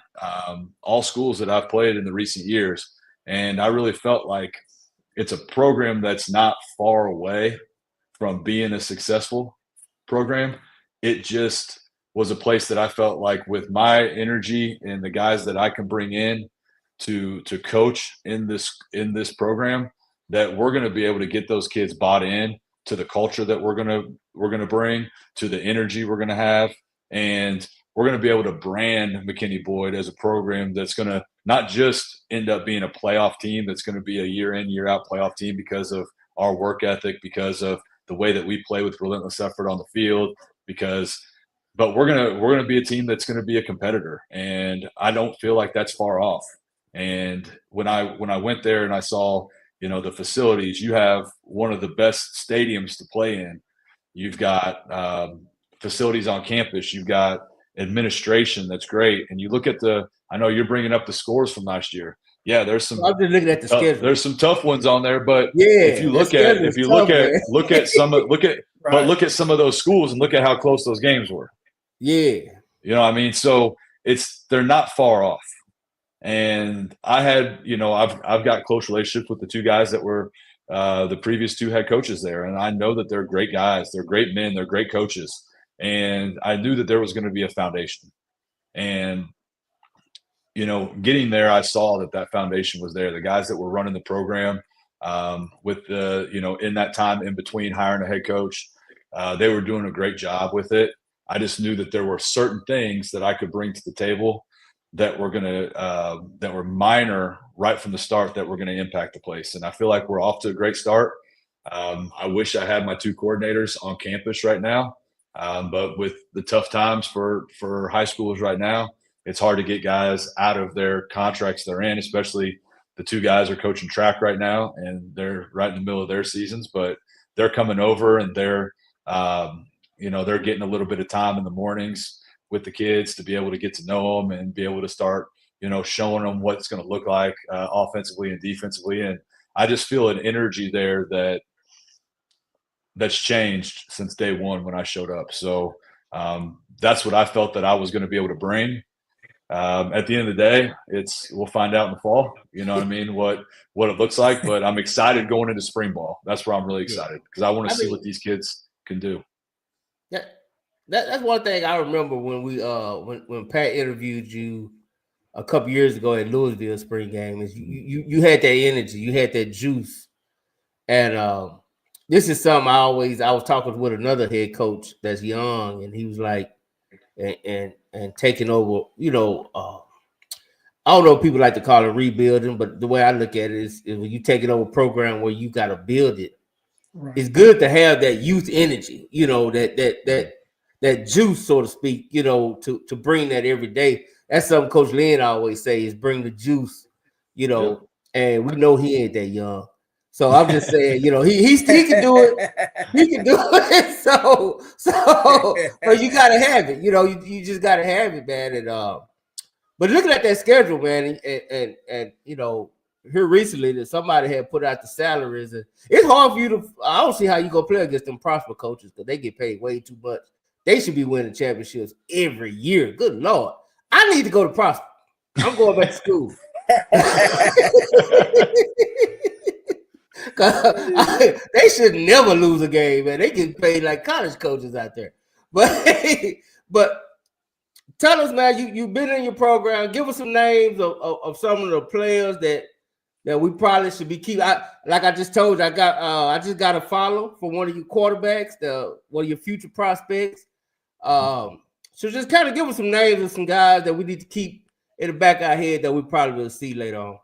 all schools that I've played in the recent years, and I really felt like it's a program that's not far away from being a successful program. It just was a place that I felt like, with my energy and the guys that I can bring in to coach in this program, that we're going to be able to get those kids bought in to the culture that we're going to bring, to the energy we're going to have, and we're going to be able to brand McKinney Boyd as a program that's going to not just end up being a playoff team, that's going to be a year in, year out playoff team because of our work ethic, because of the way that we play with relentless effort on the field, but we're going to be a team that's going to be a competitor. And I don't feel like that's far off. And when I went there and I saw, the facilities, you have one of the best stadiums to play in. You've got facilities on campus. You've got administration that's great. And you look at I know you're bringing up the scores from last year. Yeah, there's some. I'm just looking at the schedule. There's some tough ones on there, but yeah, if you look at some of those schools and look at how close those games were. Yeah, what I mean. So they're not far off. And I had, I've got close relationships with the two guys that were the previous two head coaches there, and I know that they're great guys. They're great men. They're great coaches. And I knew that there was going to be a foundation. And getting there, I saw that foundation was there. The guys that were running the program, with in that time in between hiring a head coach, they were doing a great job with it. I just knew that there were certain things that I could bring to the table that were minor right from the start, that were going to impact the place. And I feel like we're off to a great start. I wish I had my two coordinators on campus right now. But with the tough times for high schoolers right now, it's hard to get guys out of their contracts they're in, especially the two guys are coaching track right now, and they're right in the middle of their seasons, but they're coming over and they're getting a little bit of time in the mornings with the kids to be able to get to know them and be able to start, showing them what it's going to look like offensively and defensively. And I just feel an energy there that's changed since day one when I showed up. So that's what I felt that I was going to be able to bring. At the end of the day, we'll find out in the fall, what I mean, what it looks like, but I'm excited going into spring ball. That's where I'm really excited, because I want to see what these kids can do. Yeah. That's one thing I remember when we when Pat interviewed you a couple years ago at Louisville spring game, is you had that energy, you had that juice. And this is something I was talking with another head coach that's young, and he was like, and taking over, I don't know if people like to call it rebuilding, but the way I look at it is when you take it over a program where you got to build it, right. It's good to have that youth energy, that juice, so to speak, to bring that every day. That's something Coach Lynn always say, is bring the juice, and we know he ain't that young. So I'm just saying, you know, he can do it. He can do it. So but you gotta have it. You know, you just gotta have it, man. And but looking at that schedule, man, and you know, here recently that somebody had put out the salaries, and it's hard for you to. I don't see how you gonna play against them Prosper coaches because they get paid way too much. They should be winning championships every year. Good Lord, I need to go to Prosper. I'm going back to school. They should never lose a game, man. They get paid like college coaches out there. But tell us, man, you've been in your program. Give us some names of some of the players that we probably should be keeping. Like I just told you, I just got a follow for one of your quarterbacks, one of your future prospects. So just kind of give us some names of some guys that we need to keep in the back of our head that we probably will see later on.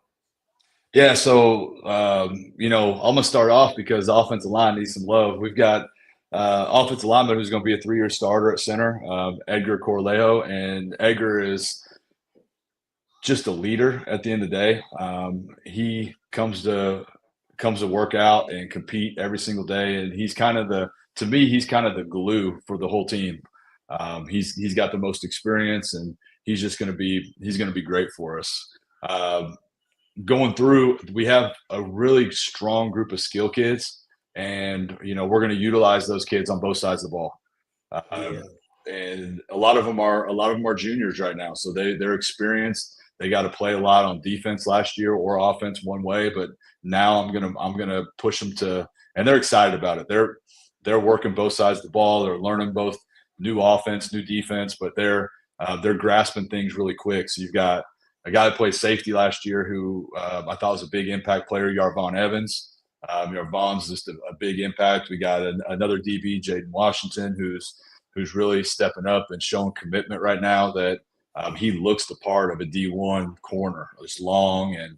Yeah, so you know, I'm gonna start off because the offensive line needs some love. We've got offensive lineman who's going to be a 3-year starter at center, Edgar Corlejo, and Edgar is just a leader at the end of the day. He comes to work out and compete every single day, and he's kind of he's kind of the glue for the whole team. He's got the most experience, and he's going to be great for us. Going through, we have a really strong group of skill kids, and you know we're going to utilize those kids on both sides of the ball. And a lot of them are juniors right now, so they're experienced. They got to play a lot on defense last year or offense one way, but now I'm gonna push them to, and they're excited about it. They're working both sides of the ball. They're learning both new offense, new defense, but they're grasping things really quick. So you've got a guy that played safety last year who I thought was a big impact player, Yarvon Evans. Yarvon's just a big impact. We got another DB, Jaden Washington, who's really stepping up and showing commitment right now that he looks the part of a D1 corner. It's long and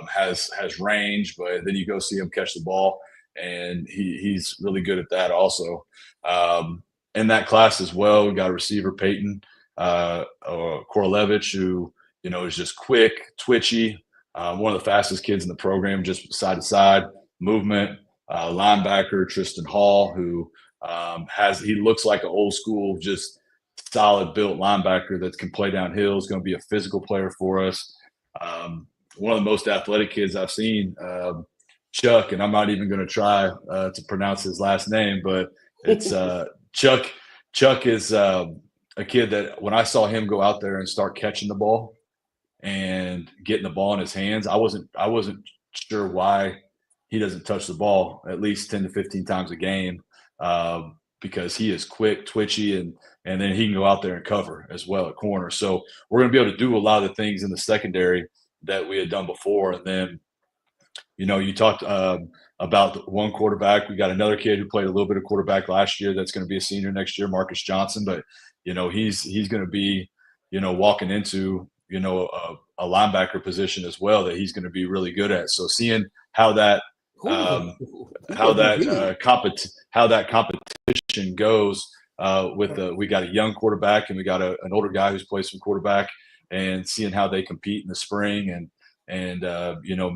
has range, but then you go see him catch the ball, and he's really good at that also. In that class as well, we got a receiver, Peyton Korolevich, who is just quick, twitchy, one of the fastest kids in the program, just side to side movement. Linebacker Tristan Hall, who he looks like an old school, just solid built linebacker that can play downhill. Is going to be a physical player for us. One of the most athletic kids I've seen, Chuck, and I'm not even going to try to pronounce his last name, but it's Chuck. Chuck is a kid that when I saw him go out there and start catching the ball and getting the ball in his hands, I wasn't sure why he doesn't touch the ball at least 10 to 15 times a game, because he is quick, twitchy, and then he can go out there and cover as well at corner. So we're going to be able to do a lot of the things in the secondary that we had done before. And then, you talked about one quarterback. We got another kid who played a little bit of quarterback last year that's going to be a senior next year, Marcus Johnson. But, he's going to be, walking into, a linebacker position as well that he's going to be really good at. So seeing how that competition goes we got a young quarterback and we got an older guy who's played some quarterback, and seeing how they compete in the spring and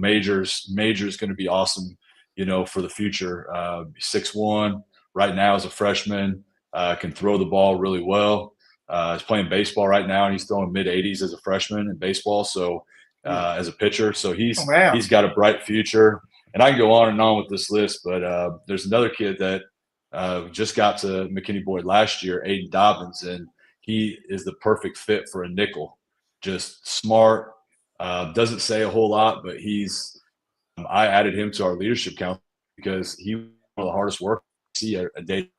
Major's going to be awesome, for the future. 6'1" right now as a freshman, can throw the ball really well. He's playing baseball right now, and he's throwing mid-80s as a freshman in baseball. So as a pitcher, so he's got a bright future. And I can go on and on with this list, but there's another kid that just got to McKinney Boyd last year, Aiden Dobbins, and he is the perfect fit for a nickel. Just smart, doesn't say a whole lot, but I added him to our leadership council because he was one of the hardest work to see a day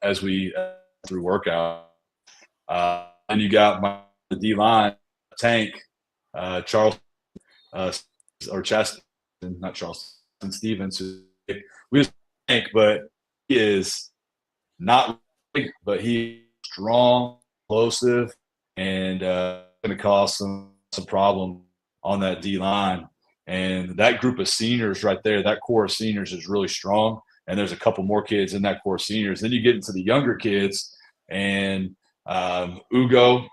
as we through workout. And you got the D-line, Tank, Charles, or Chaston, not Charleston Stevens. We just Tank, but he is not big, but he's strong, explosive, and going to cause some problem on that D-line. And that group of seniors right there, that core of seniors is really strong. And there's a couple more kids in that core of seniors. Then you get into the younger kids, and Ugo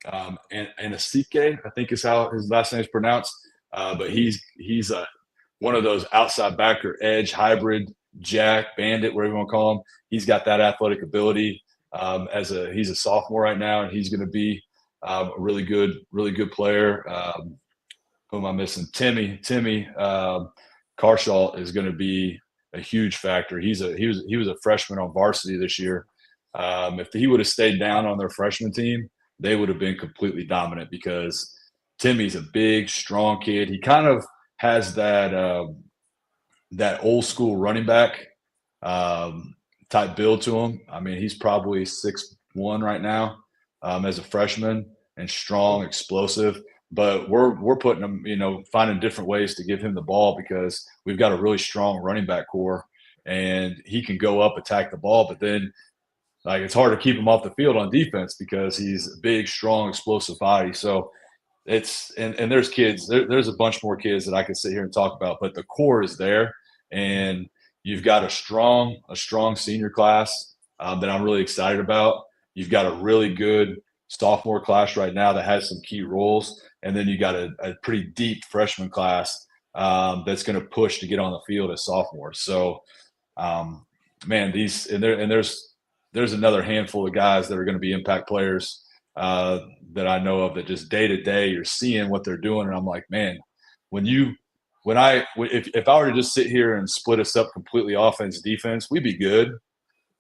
and Asike, I think is how his last name is pronounced. But he's one of those outside backer edge hybrid jack bandit, whatever you want to call him. He's got that athletic ability. He's a sophomore right now, and he's going to be a really good player. Who am I missing? Timmy Carshaw is going to be a huge factor. He was a freshman on varsity this year. If he would have stayed down on their freshman team, they would have been completely dominant because Timmy's a big, strong kid. He kind of has that old school running back type build to him. I mean, he's probably 6'1" right now as a freshman, and strong, explosive. But we're putting him, finding different ways to give him the ball because we've got a really strong running back core, and he can go up, attack the ball, but then it's hard to keep him off the field on defense because he's a big, strong, explosive body. So it's and there's kids, there's a bunch more kids that I could sit here and talk about, but the core is there, and you've got a strong senior class that I'm really excited about. You've got a really good sophomore class right now that has some key roles, and then you got a pretty deep freshman class that's going to push to get on the field as sophomores. So, man, there's another handful of guys that are going to be impact players that I know of that just day to day you're seeing what they're doing, and I'm like, man, if I were to just sit here and split us up completely offense defense, we'd be good.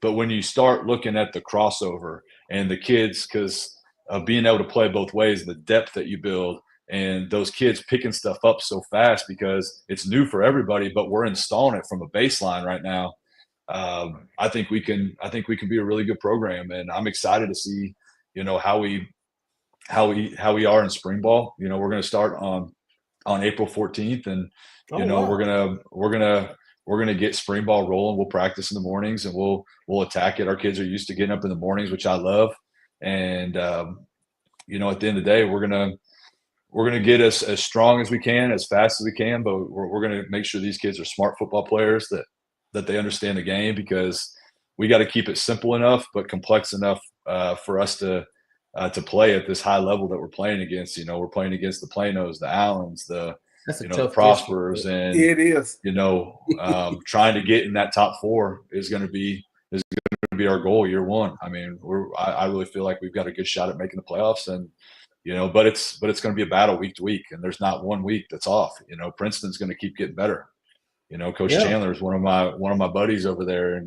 But when you start looking at the crossover and the kids, because of being able to play both ways, the depth that you build, and those kids picking stuff up so fast because it's new for everybody, but we're installing it from a baseline right now. I think we can be a really good program, and I'm excited to see, how we are in spring ball. We're going to start on April 14th, and wow. we're gonna get spring ball rolling. We'll practice in the mornings, and we'll attack it. Our kids are used to getting up in the mornings, which I love. And at the end of the day, we're gonna get us as strong as we can, as fast as we can. But we're gonna make sure these kids are smart football players that they understand the game, because we got to keep it simple enough but complex enough for us to play at this high level that we're playing against. We're playing against the Planos, the Allens, the Prospers, and it is. Trying to get in that top four is going to be our goal year one. I mean, I really feel like we've got a good shot at making the playoffs, and but it's going to be a battle week to week, and there's not one week that's off. Princeton's going to keep getting better. Coach Chandler is one of my buddies over there,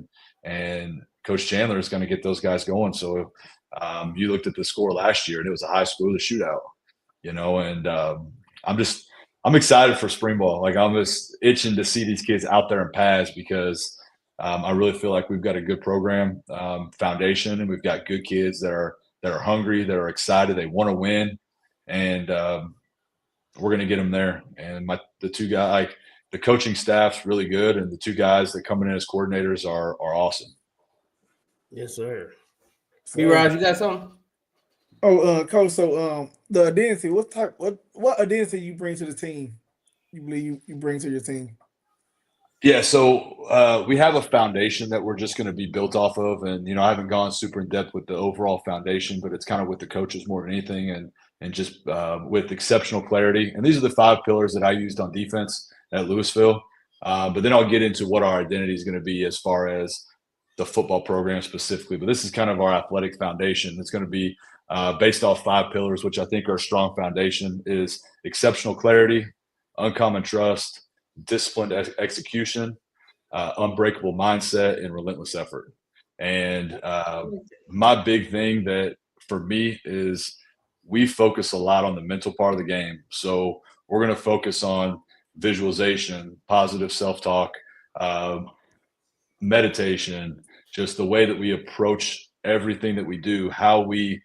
and Coach Chandler is going to get those guys going. So you looked at the score last year, and it was a high school shootout. And I'm excited for spring ball. I'm just itching to see these kids out there in pads, because I really feel like we've got a good program foundation, and we've got good kids that are hungry, that are excited, they want to win, and we're going to get them there. And the two guys, the coaching staff's really good, and the two guys that coming in as coordinators are awesome. Yes, sir. Raj, you got something? Oh, Coach. So, the identity. What identity you bring to the team? You believe you bring to your team? Yeah. So we have a foundation that we're just going to be built off of, and I haven't gone super in depth with the overall foundation, but it's kind of with the coaches more than anything, and just with exceptional clarity. And these are the 5 pillars that I used on defense at Louisville. But then I'll get into what our identity is going to be as far as the football program specifically. But this is kind of our athletic foundation. It's going to be based off 5 pillars, which I think are a strong foundation: is exceptional clarity, uncommon trust, disciplined execution, unbreakable mindset, and relentless effort. And my big thing that for me is we focus a lot on the mental part of the game. So we're going to focus on visualization, positive self-talk, meditation, just the way that we approach everything that we do, how we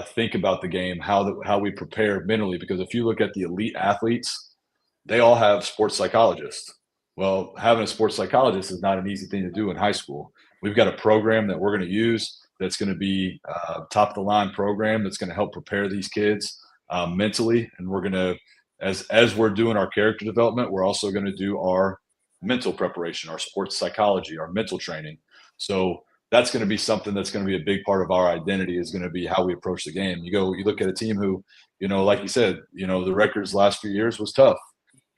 think about the game, how we prepare mentally. Because if you look at the elite athletes, they all have sports psychologists. Well, having a sports psychologist is not an easy thing to do in high school. We've got a program that we're going to use that's going to be top of the line program that's going to help prepare these kids mentally. And we're going to, as we're doing our character development, we're also going to do our mental preparation, our sports psychology, our mental training. So that's going to be something that's going to be a big part of our identity, is going to be how we approach the game. You look at a team who, like you said, the records last few years was tough.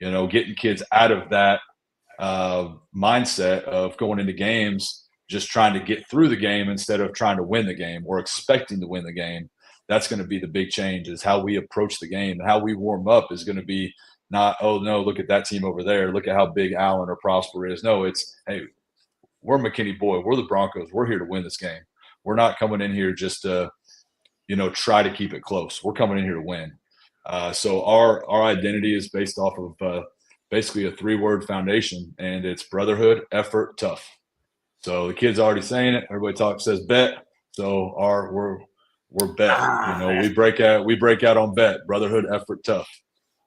Getting kids out of that mindset of going into games just trying to get through the game instead of trying to win the game or expecting to win the game. That's going to be the big change, is how we approach the game. And how we warm up is going to be not, oh, no, look at that team over there. Look at how big Allen or Prosper is. No, it's, hey, we're McKinney boy. We're the Broncos. We're here to win this game. We're not coming in here just to, try to keep it close. We're coming in here to win. So our identity is based off of basically a 3-word foundation, and it's brotherhood, effort, tough. So the kid's already saying it. Everybody says bet. So we're bet. We break out on bet, brotherhood, effort, tough.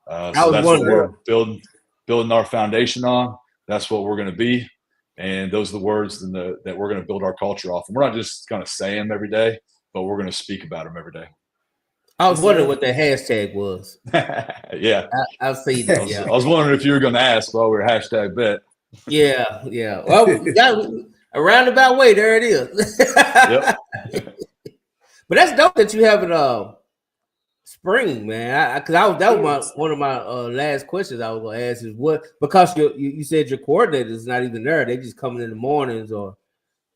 So that's what we're building our foundation on. That's what we're going to be. And those are the words that we're going to build our culture off. And we're not just going to say them every day, but we're going to speak about them every day. I was wondering what the hashtag was. Yeah. I'll see that. Yeah. I was wondering if you were going to ask while we were hashtag bet. Yeah. Well, we got a roundabout way. There it is. Yep. But that's dope that you have it spring, man. That was one of my last questions I was going to ask is what, because you said your coordinator is not even there. They just coming in the mornings or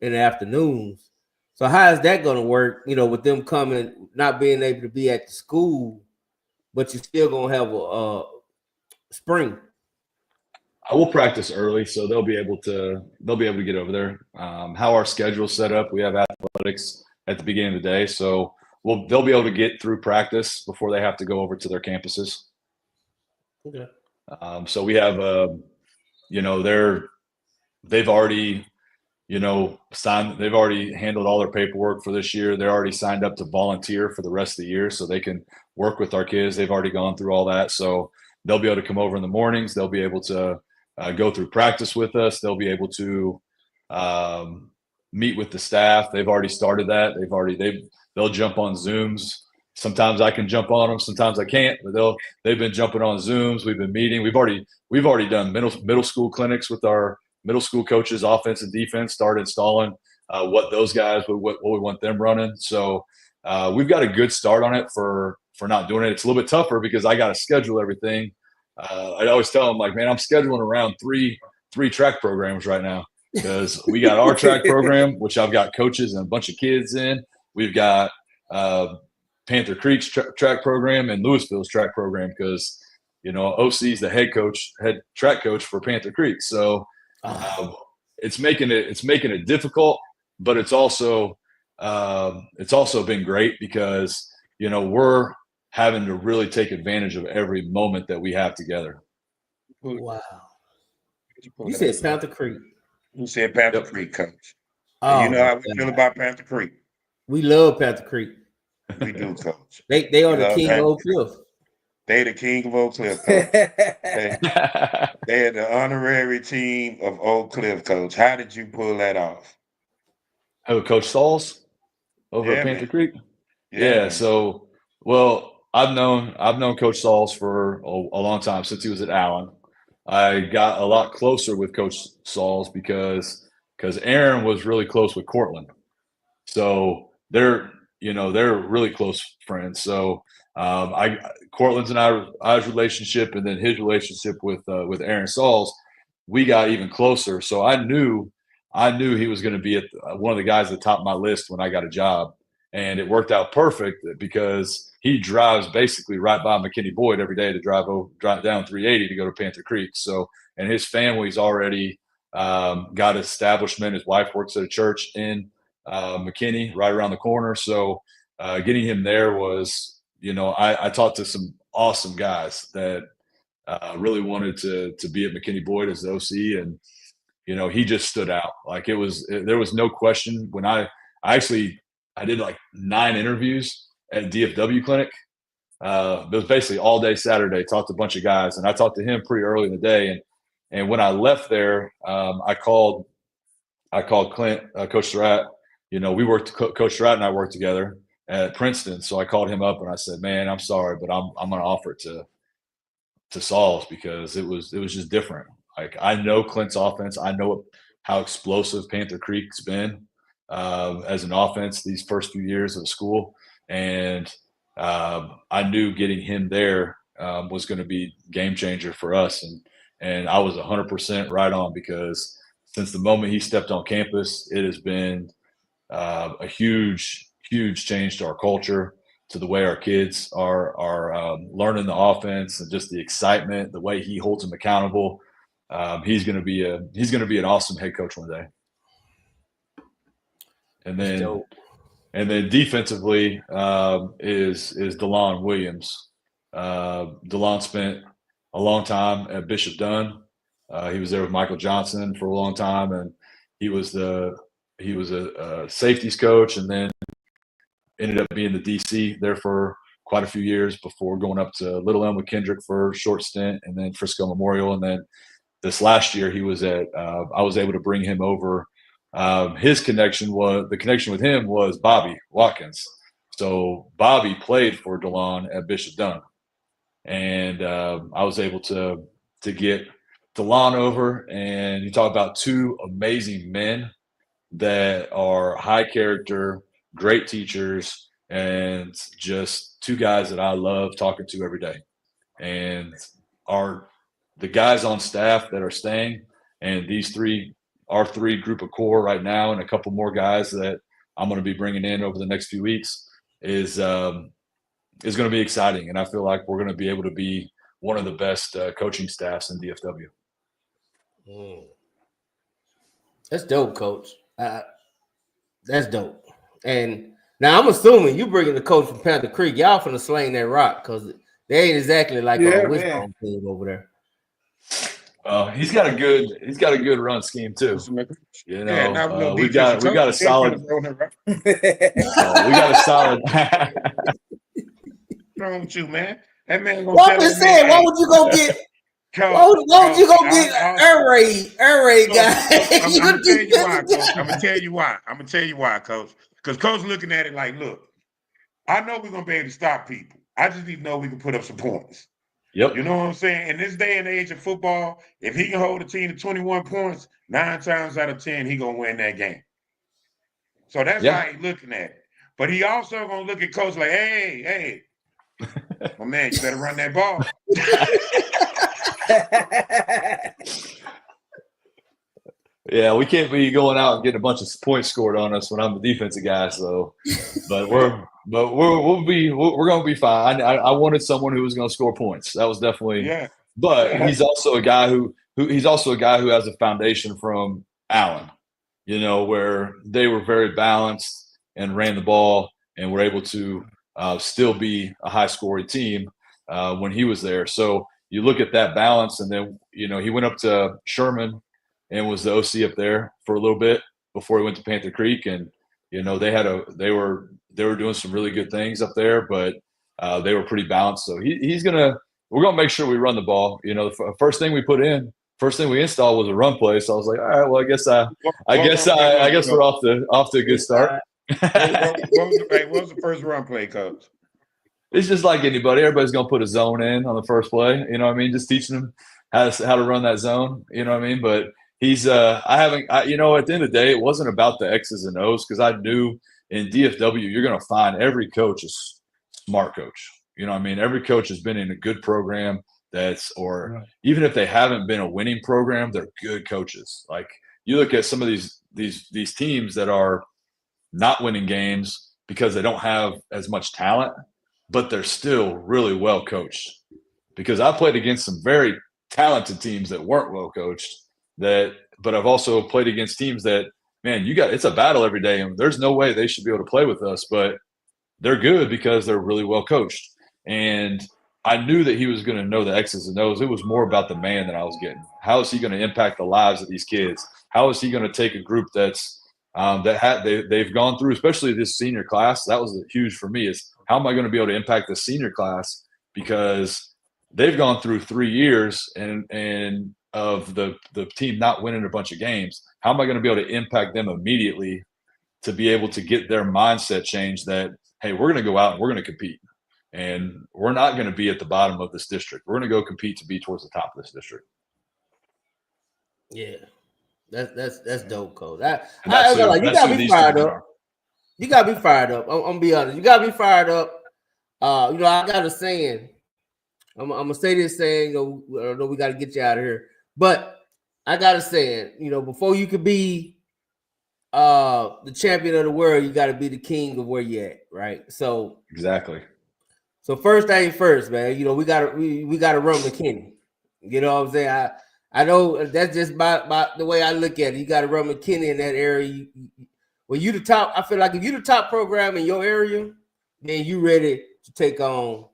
in the afternoons. So how is that going to work, with them coming, not being able to be at the school, but you're still going to have a spring? I will practice early, so they'll be able to get over there. How our schedule's set up, we have athletics at the beginning of the day, so they'll be able to get through practice before they have to go over to their campuses. Okay. So we have, they've already, signed. They've already handled all their paperwork for this year. They're already signed up to volunteer for the rest of the year, so they can work with our kids. They've already gone through all that, so they'll be able to come over in the mornings. They'll be able to go through practice with us. They'll be able to meet with the staff. They've already started that. They'll jump on Zooms. Sometimes I can jump on them. Sometimes I can't. But they've been jumping on Zooms. We've been meeting. We've already done middle school clinics with our middle school coaches, offense and defense. Started installing what those guys what we want them running. So we've got a good start on it for not doing it. It's a little bit tougher because I got to schedule everything. I always tell them, like, man, I'm scheduling around three track programs right now, because we got our track program, which I've got coaches and a bunch of kids in. We've got Panther Creek's track program and Louisville's track program, because OC's the head track coach for Panther Creek. So it's making it difficult, but it's also been great because we're having to really take advantage of every moment that we have together. Wow. You said Panther Creek. You said Panther Creek, coach. Oh, you know how we feel about Panther Creek. We love Panther Creek. We do, coach. They are the king of Oak Cliff. They the king of Oak Cliff, coach. They are the honorary team of Oak Cliff, coach. How did you pull that off? Oh, Coach Sauls over at Panther Creek? Yeah. So, well, I've known Coach Sauls for a long time, since he was at Allen. I got a lot closer with Coach Sauls because Aaron was really close with Cortland. So they're really close friends. So Cortland's and I's relationship, and then his relationship with Aaron Sauls, we got even closer. So I knew he was going to be one of the guys at the top of my list when I got a job. And it worked out perfect because he drives basically right by McKinney Boyd every day to drive down 380 to go to Panther Creek. So, and his family's already got establishment. His wife works at a church in McKinney right around the corner. So getting him there was, I talked to some awesome guys that really wanted to be at McKinney Boyd as the OC. And, he just stood out. Like there was no question when I did like 9 interviews at DFW clinic. It was basically all day Saturday, talked to a bunch of guys, and I talked to him pretty early in the day. And when I left there, I called Clint, Coach Surratt. Coach Surratt and I worked together at Princeton. So I called him up and I said, man, I'm sorry, but I'm going to offer it to Sauls because it was just different. Like, I know Clint's offense. I know how explosive Panther Creek's been. as an offense these first few years of the school. And I knew getting him there was going to be game changer for us. And I was 100% right on, because since the moment he stepped on campus, it has been a huge change to our culture, to the way our kids are learning the offense, and just the excitement, the way he holds them accountable. He's going to be an awesome head coach one day. And then defensively is DeLon Williams. DeLon spent a long time at Bishop Dunn. He was there with Michael Johnson for a long time, and he was a safeties coach, and then ended up being the DC there for quite a few years before going up to Little Elm with Kendrick for a short stint, and then Frisco Memorial. And then this last year he was at I was able to bring him over. The connection with him was Bobby Watkins. So Bobby played for DeLon at Bishop Dunn, and I was able to get DeLon over. And you talk about two amazing men that are high character, great teachers, and just two guys that I love talking to every day. And the guys on staff that are staying, and our three group of core right now, and a couple more guys that I'm going to be bringing in over the next few weeks, is going to be exciting. And I feel like we're going to be able to be one of the best coaching staffs in DFW. That's dope, Coach. That's dope. And now I'm assuming you bringing the coach from Panther Creek. Y'all finna sling that rock, because they ain't exactly like a Wishbone team over there. He's got a good run scheme too. You know, we got a solid. We got a solid. What's wrong with you, man? That man. What I'm saying? Why would you go get? Why would you go get air raid guy? I'm gonna tell you why, Coach. Because Coach looking at it like, look, I know we're gonna be able to stop people. I just need to know we can put up some points. Yep. You know what I'm saying? In this day and age of football, if he can hold a team to 21 points, 9 times out of 10, he gonna win that game. So that's how he's looking at it. But he also gonna look at Coach like, hey, well, man, you better run that ball. Yeah, we can't be going out and getting a bunch of points scored on us when I'm the defensive guy. So, but we're gonna be fine. I wanted someone who was gonna score points. That was definitely But he's also a guy who has a foundation from Allen. You know, where they were very balanced and ran the ball and were able to still be a high scoring team when he was there. So you look at that balance, and then he went up to Sherman and was the OC up there for a little bit before he went to Panther Creek. And, they were doing some really good things up there, but they were pretty balanced. So we're going to make sure we run the ball. The first thing we installed was a run play. So I was like, all right, well, I guess we're off to a good start. What was the first run play, Coach? It's just like anybody. Everybody's going to put a zone in on the first play. You know what I mean? Just teaching them how to run that zone. You know what I mean? But he's at the end of the day, it wasn't about the X's and O's, because I knew in DFW you're going to find every coach is smart coach. You know what I mean? Every coach has been in a good program even if they haven't been a winning program, they're good coaches. Like, you look at some of these teams that are not winning games because they don't have as much talent, but they're still really well coached. Because I played against some very talented teams that weren't well coached, but I've also played against teams that, man, it's a battle every day, and there's no way they should be able to play with us, but they're good because they're really well coached. And I knew that he was going to know the X's and O's. It was more about the man that I was getting. How is he going to impact the lives of these kids? How is he going to take a group that's they've gone through, especially this senior class? That was huge for me, is how am I going to be able to impact the senior class? Because they've gone through 3 years and of the team not winning a bunch of games. How am I going to be able to impact them immediately to be able to get their mindset changed that, hey, we're going to go out and we're going to compete. And we're not going to be at the bottom of this district. We're going to go compete to be towards the top of this district. Yeah. That's dope, Coach. I ain't That's gonna lie, you that's gotta who be these two fired men up. are. You gotta be fired up. I'm gonna be honest. You gotta be fired up. I got a saying. I'm gonna say this saying. I know we gotta get you out of here, but I got a saying. Before you could be the champion of the world, you gotta be the king of where you at, right? So Exactly. So first thing first, man. We gotta run McKinney. You know what I'm saying? I know that's just by the way I look at it. You got to run McKinney in that area. When you the top, I feel like if you the top program in your area, then you ready to take on,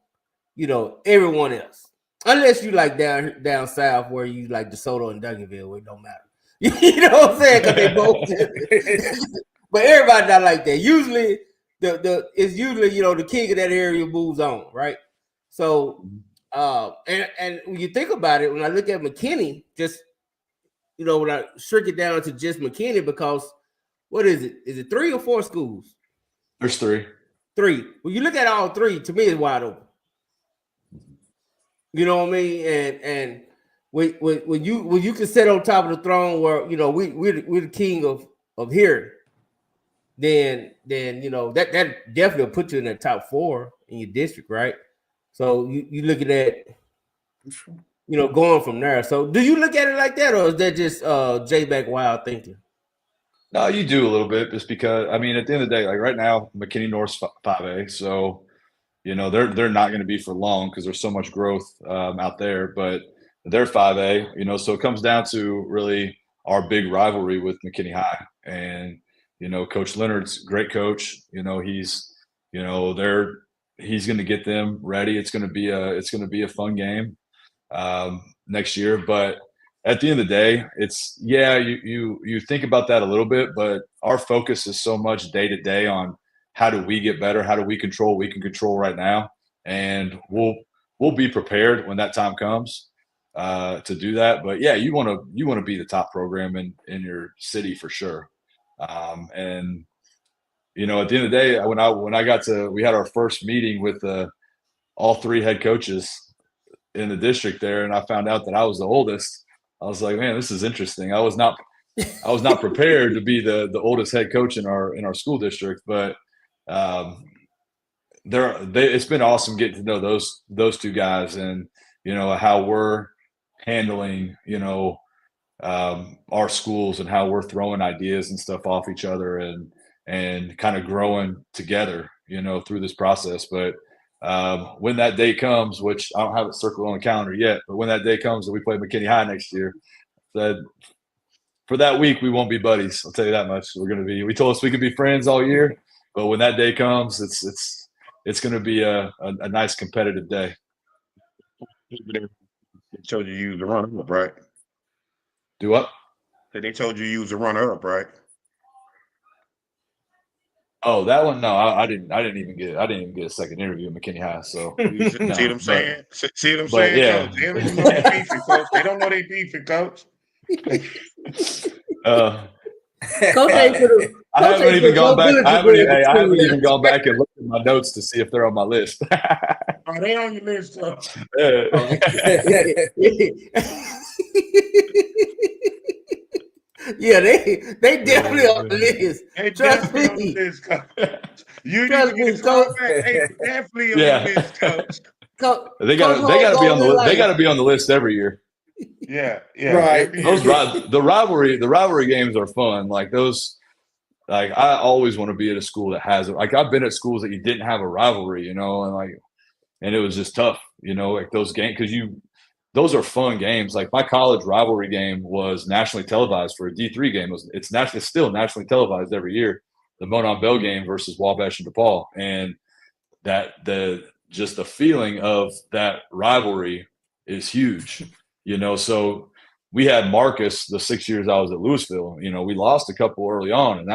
everyone else. Unless you like down south where you like DeSoto and Duncanville, where it don't matter. You know what I'm saying? Because they both. But everybody not like that. Usually, it's usually the king of that area moves on, right? So, and when you think about it, when I look at McKinney, just when I shrink it down to just McKinney, because what is it? Is it 3 or 4 schools? There's 3. 3. When you look at all 3, to me, it's wide open. You know what I mean? And when you can sit on top of the throne where we're the king of here, then that definitely will put you in the top 4 in your district, right? So you looking at going from there. So do you look at it like that, or is that just J-Back wild thinking? No, you do a little bit, just because at the end of the day, like right now, McKinney North's 5A, so they're not going to be for long because there's so much growth out there. But they're 5A, so it comes down to really our big rivalry with McKinney High, and Coach Leonard's a great coach. He's he's going to get them ready. It's going to be a fun game next year, but at the end of the day, you think about that a little bit, but our focus is so much day to day on how do we get better, how do we control what we can control right now, and we'll be prepared when that time comes to do that. But yeah, you want to be the top program in your city for sure. And at the end of the day, we had our first meeting with all 3 head coaches in the district there, and I found out that I was the oldest. I was like, man, this is interesting. I was not prepared to be the oldest head coach in our school district, but it's been awesome getting to know those 2 guys, and how we're handling our schools and how we're throwing ideas and stuff off each other and kind of growing together through this process. But when that day comes, which I don't have it circled on the calendar yet, but when that day comes that we play McKinney High next year, that for that week we won't be buddies. I'll tell you that much. We told us we could be friends all year, but when that day comes, it's going to be a nice competitive day. They told you use the runner-up, right? Do what? They told you use the runner-up, right? Oh, that one? No, I didn't even get a second interview at McKinney High. So see what I'm saying? See what I'm saying? Yeah. Coach? They don't even know they beefing, coach. They don't know they beefing, coach. Coach ain't I haven't even gone back. I haven't even gone back and looked at my notes to see if they're on my list. Oh, they on your list, coach. Yeah, they definitely on the list. They Trust definitely on me. the list, coach. You Trust need me, to get coach. They definitely on Yeah. the list, coach. They got to be on the list. They got to be on the list every year. Yeah. Right. The rivalry games are fun. Like those. Like I always want to be at a school that has it. Like I've been at schools that you didn't have a rivalry, and it was just tough, like those games, because those are fun games. Like my college rivalry game was nationally televised for a D3 game. It's still nationally televised every year. The Monon Bell game versus Wabash and DePaul, and the feeling of that rivalry is huge, So we had Marcus the 6 years I was at Louisville. We lost a couple early on, and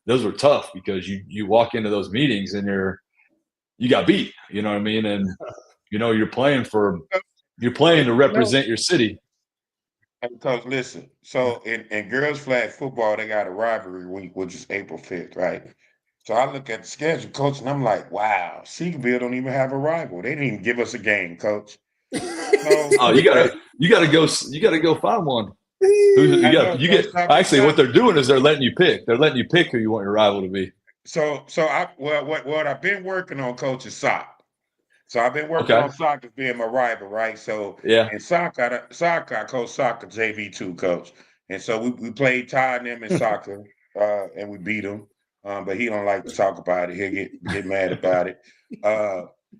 those were tough because you walk into those meetings and you got beat. You know what I mean? And you're playing to represent your city. Because listen, so in girls flag football, they got a rivalry week, which is April 5th, right? So I look at the schedule, coach, and I'm like, wow, Seagoville don't even have a rival. They didn't even give us a game, coach. Oh, you gotta go find one. Actually, what they're doing is they're letting you pick. They're letting you pick who you want your rival to be. So what I've been working on, coach, is soccer. So I've been working on soccer being my rival, right? So in soccer, I coach soccer JV2 coach, and so we played Ty and them in soccer, and we beat them. But he don't like to talk about it. He'll get mad about it.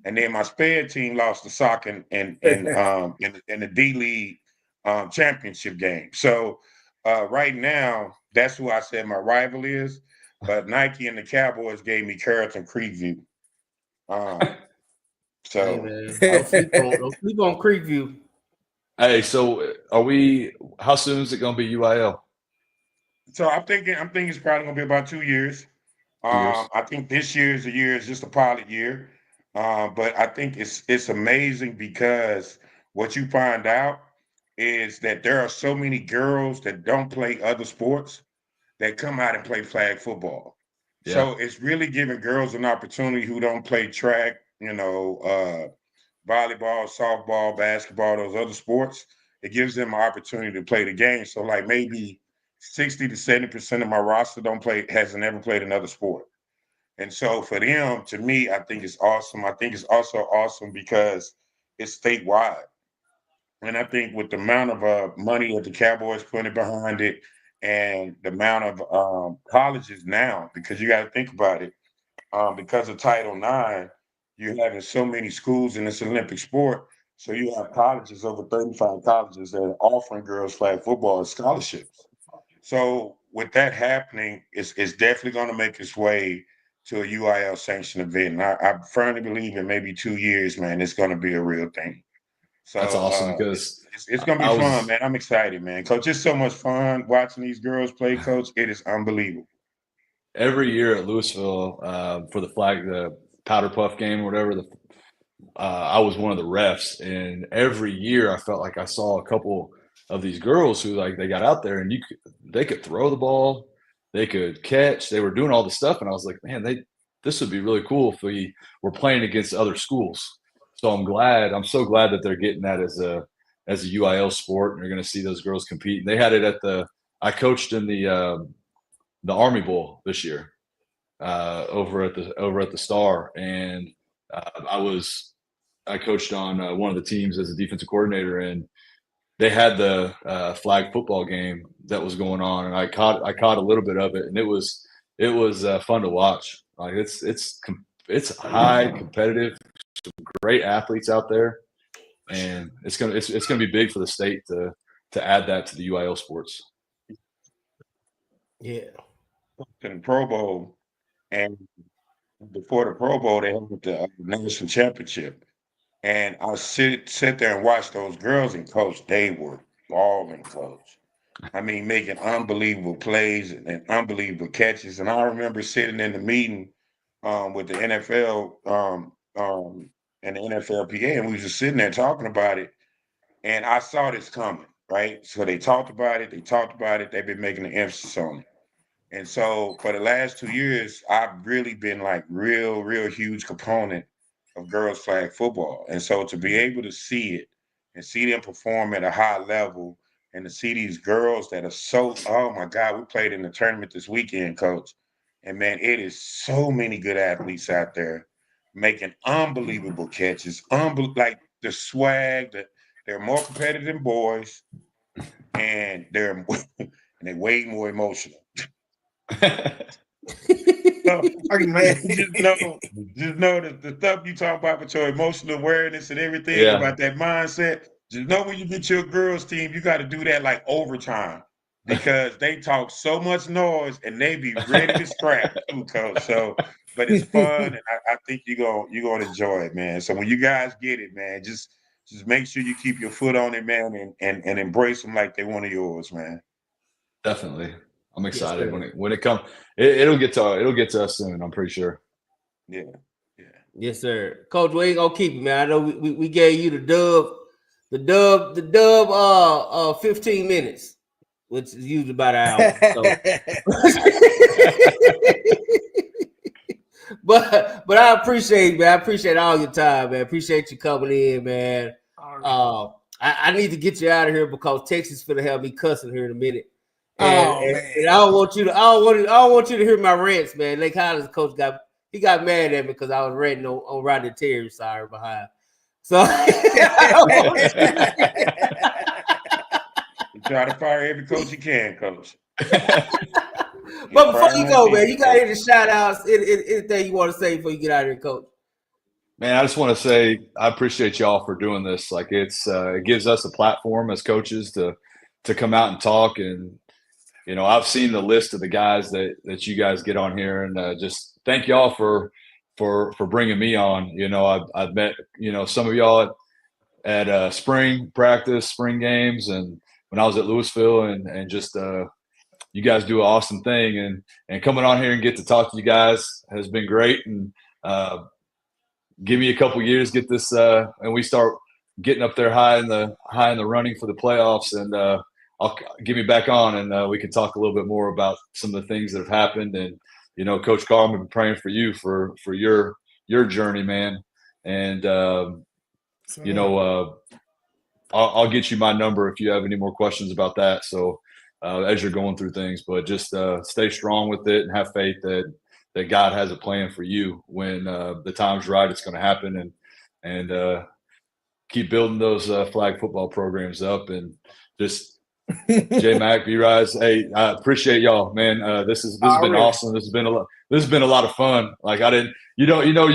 And then my sped team lost the soccer in the D League championship game. So right now, that's who I said my rival is. But Nike and the Cowboys gave me Carrollton Creekview. So don't sleep on Creekview. Hey, so how soon is it going to be UIL? So I'm thinking it's probably going to be about 2 years. I think this year is just a pilot year. But I think it's amazing because what you find out is that there are so many girls that don't play other sports that come out and play flag football. Yeah. So it's really giving girls an opportunity who don't play track, volleyball, softball, basketball, those other sports. It gives them an opportunity to play the game. So like maybe 60 to 70% of my roster hasn't ever played another sport. And so for them, to me, I think it's awesome. I think it's also awesome because it's statewide. And I think with the amount of money that the Cowboys putting behind it and the amount of colleges now, because you got to think about it, because of Title IX, you're having so many schools in this Olympic sport. So you have colleges, over 35 colleges that are offering girls flag football as scholarships. So with that happening, it's definitely going to make its way to a UIL sanctioned event. And I firmly believe in maybe 2 years, man, it's going to be a real thing. So that's awesome because it's going to be fun, man. I'm excited, man. Coach, it's so much fun watching these girls play, Coach. It is unbelievable. Every year at Louisville for the powder puff game or whatever, I was one of the refs, and every year I felt like I saw a couple of these girls who they got out there and they could throw the ball, they could catch, they were doing all the stuff, and I was like, man, this would be really cool if we were playing against other schools. So I'm so glad that they're getting that as a UIL sport, and you're going to see those girls compete. And they had it I coached in the Army Bowl this year over at the Star, and I coached on one of the teams as a defensive coordinator, and they had the flag football game that was going on, and I caught a little bit of it, and it was fun to watch. Like it's high competitive, some great athletes out there, and it's gonna be big for the state to add that to the UIL sports. Yeah. In the Pro Bowl, and before the Pro Bowl, they held the national championship, and I sit there and watch those girls, and coach, they were balling, coach. I mean, making unbelievable plays and unbelievable catches. And I remember sitting in the meeting with the NFL and the NFLPA, and we was just sitting there talking about it, and I saw this coming, right? So they talked about it. They've been making an emphasis on it. And so for the last 2 years, I've really been like real huge component of girls flag football. And so to be able to see it and see them perform at a high level and to see these girls that are oh my God, we played in the tournament this weekend, coach. And man, it is so many good athletes out there making unbelievable catches, like the swag, that they're more competitive than boys, and they're way more emotional. So, just know that the stuff you talk about with your emotional awareness and everything about that mindset. Just know when you get your girls team, you got to do that like overtime, because they talk so much noise and they be ready to scrap too, coach. So, but it's fun, and I think you're gonna enjoy it, man. So when you guys get it, man, just make sure you keep your foot on it, man, and embrace them like they're one of yours, man. Definitely. I'm excited when it comes. It'll get to us soon. I'm pretty sure. Yeah. Yes, sir. Coach, we ain't gonna keep it, man. I know we gave you the dub. 15 minutes, which is usually about an hour. So. but I appreciate, man. I appreciate all your time, man. Appreciate you coming in, man. I need to get you out of here because Texas finna have me cussing here in a minute. Man. And I don't want you to hear my rants, man. Lake Highlands coach got mad at me because I was ranting on Rodney Terry's side behind. So You try to fire every coach you can, coach. But before you go, man, you got any shout outs, anything you want to say before you get out of here, coach? Man, I just want to say I appreciate y'all for doing this. Like it gives us a platform as coaches to come out and talk. And I've seen the list of the guys that you guys get on here, and just thank y'all for bringing me on. I've met some of y'all at spring practice, spring games, and when I was at Louisville, and just you guys do an awesome thing, and coming on here and get to talk to you guys has been great. And give me a couple years, get this, and we start getting up there high in the running for the playoffs, and I'll get me back on, and we can talk a little bit more about some of the things that have happened. And Coach Carl, I've been praying for you for your journey, man. And I'll get you my number if you have any more questions about that. So as you're going through things, but just stay strong with it and have faith that God has a plan for you. When the time's right, it's going to happen, and keep building those flag football programs up. And just J Mac, B-Rise, hey, I appreciate y'all, man. This has been awesome. This has been a lot of fun. Like you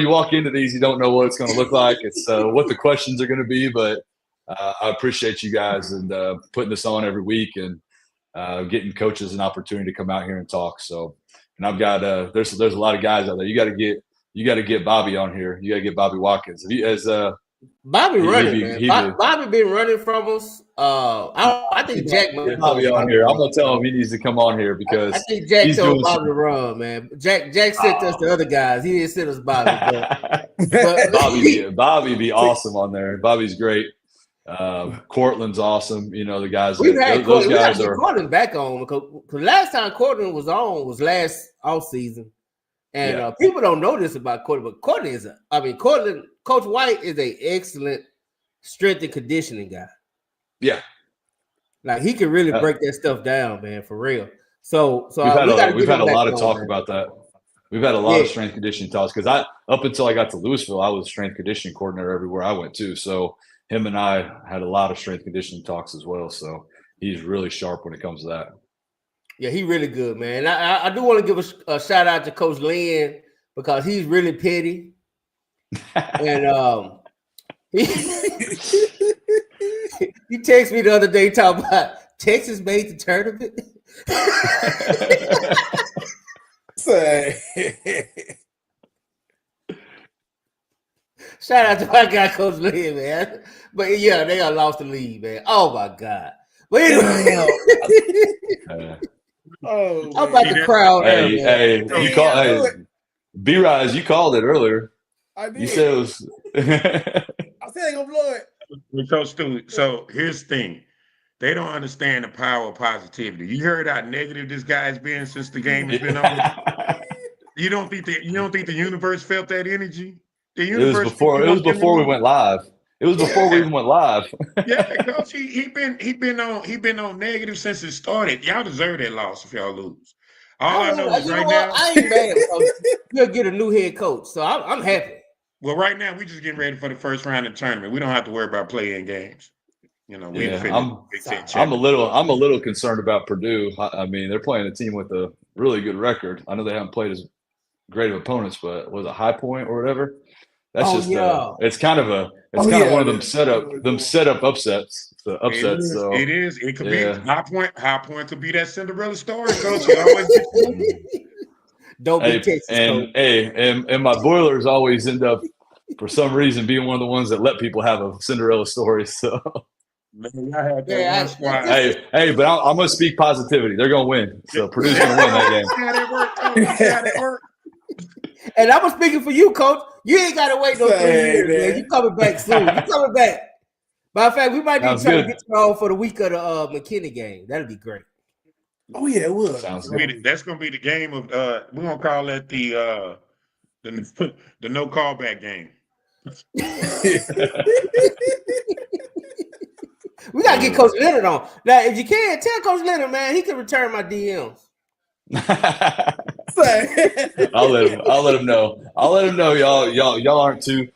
walk into these, you don't know what it's going to look like. It's what the questions are going to be, but I appreciate you guys and putting this on every week, and getting coaches an opportunity to come out here and talk. So, and I've got there's a lot of guys out there. You got to get Bobby on here. You got to get Bobby Watkins. Bobby running, man. Bobby been running from us. I think Jack might Bobby on here. I'm gonna tell him he needs to come on here because I think Jack told Bobby to run, man. Jack sent us the other guys. He didn't send us Bobby. But Bobby be awesome on there. Bobby's great. Cortland's awesome. The guys. We've had those guys are Cortland back on because last time Cortland was on was last off season, and people don't know this about Cortland, but Cortland. Coach White is an excellent strength and conditioning guy. Yeah, like he can really break that stuff down, man, for real. So we've had a lot of talk about that. We've had a lot of strength conditioning talks because up until I got to Louisville, I was strength conditioning coordinator everywhere I went to. So him and I had a lot of strength conditioning talks as well. So he's really sharp when it comes to that. Yeah, he's really good, man. I do want to give a shout out to Coach Lynn because he's really petty. And he texted me the other day talking about Texas made the tournament. Shout out to my guy, Coach Lynn, man. But yeah, they got lost the lead, man. Oh my God. But anyway, I'm about to crowd. Hey, you call B-Rise, you called it earlier. I did. You said it was. I said I'm blood. Coach Stu, so here's the thing. They don't understand the power of positivity. You heard how negative this guy's been since the game has been on. You don't think the universe felt that energy? The universe. It was before we went live. It was before we even went live. Yeah, Coach, he been on negative since it started. Y'all deserve that loss if y'all lose. All I know is right now, I ain't mad. You'll get a new head coach, so I'm happy. Well, right now we're just getting ready for the first round of the tournament. We don't have to worry about playing games. I'm a little concerned about Purdue. I mean, they're playing a team with a really good record. I know they haven't played as great of opponents, but was it High Point or whatever? That's it's kind of one of them setup upsets. The upsets. It is. It could be High Point could be that Cinderella story, Coach. You always don't be Texas. And my Boilers always end up, for some reason, being one of the ones that let people have a Cinderella story. So, man, I had that one squad. Hey, but I'm going to speak positivity. They're going to win. So Purdue's going to win that game. See how that worked. And I was speaking for you, Coach. You ain't got to wait no 3 years, man. You coming back soon. You coming back. Matter of fact, we might be trying to get you on for the week of the McKinney game. That'd be great. Oh yeah, it will. That's gonna be the game of we're gonna call that the no callback game. We gotta get Coach Leonard on. Now, if you can, tell Coach Leonard, man, he can return my DMs. I'll let him know. I'll let him know y'all aren't too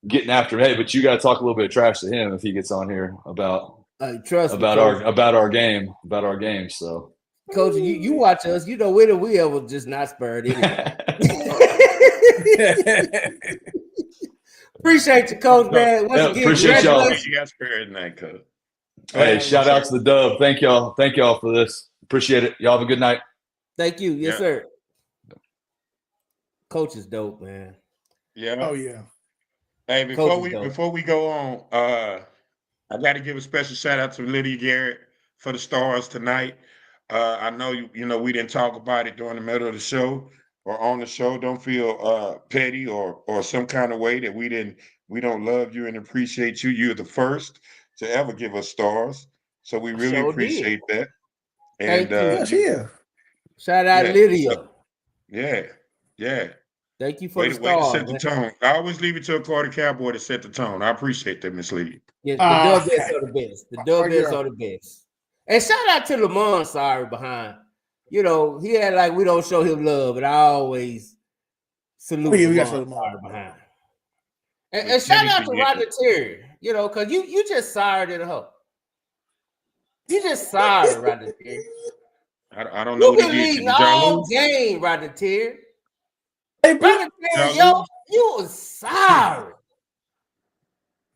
getting after him. Hey, but you got to talk a little bit of trash to him if he gets on here about our game. So, Coach, you watch us. You know we ever just not spurred anyway. Appreciate you, Coach, man. Once again, appreciate y'all. You got spared tonight, Coach. Hey, shout out to the Dub. Thank y'all for this. Appreciate it. Y'all have a good night. Thank you. Yes, sir. Coach is dope, man. Yeah. Oh yeah. Hey, before we go on, I got to give a special shout out to Lydia Garrett for the stars tonight. I know you know we didn't talk about it during the middle of the show or on the show. Don't feel petty or some kind of way that we don't love you and appreciate you. You're the first to ever give us stars, so we really appreciate that. And thank you. Shout out Lydia. Yeah. Thank you for the way to set man. the tone. I always leave it to a quarter cowboy to set the tone. I appreciate that, Miss Lydia. Yeah, the dub bets are the best. The dub bets are the best. And shout out to Lamont Sorry behind. You know, he had like we don't show him love, but I always salute Lamont Sorry behind. And shout out to Rodney Terry, you know, because you just sorry to the hoe. You just sorry, Rodney Terry. I don't know what he did. You all game, Rodney Terry. Hey, Rodney Terry, you was sorry.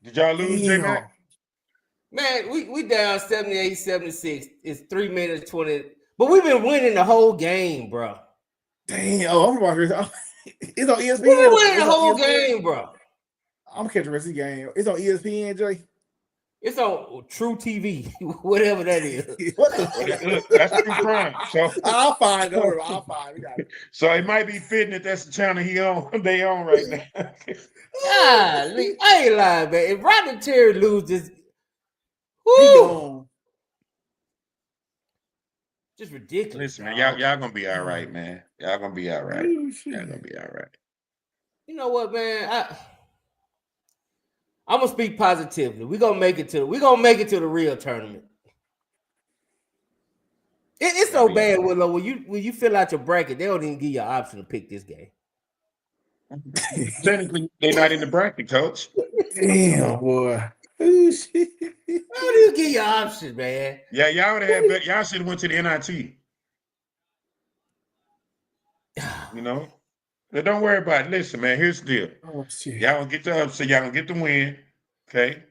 Did y'all lose, J-Mac? Man, we down 78-76. It's 3 minutes 20. But we've been winning the whole game, bro. Damn. Oh, I'm watching. It's on ESPN. We're winning the whole game, bro. I'm catching the rest of the game. It's on ESPN, Jay. It's on True TV, whatever that is. What the That's True Crime. So I'll find it. So it might be fitting that that's the channel they on right now. I ain't lying, man. If Rodney Terry loses, just ridiculous. Listen, man, y'all gonna be all right, man. Y'all gonna be all right. Y'all gonna be all right. You know what, man? I'm gonna speak positively. We're gonna make it to the real tournament. It's so bad, Willow. When you fill out your bracket, they don't even give you an option to pick this game. Technically, they're not in the bracket, Coach. Damn, boy. How do you give you options, man? Yeah, y'all would have had. Y'all should have went to the NIT. You know. But don't worry about it. Listen, man, here's the deal. Oh, shit. Y'all gonna get the upset, y'all gonna get the win, okay?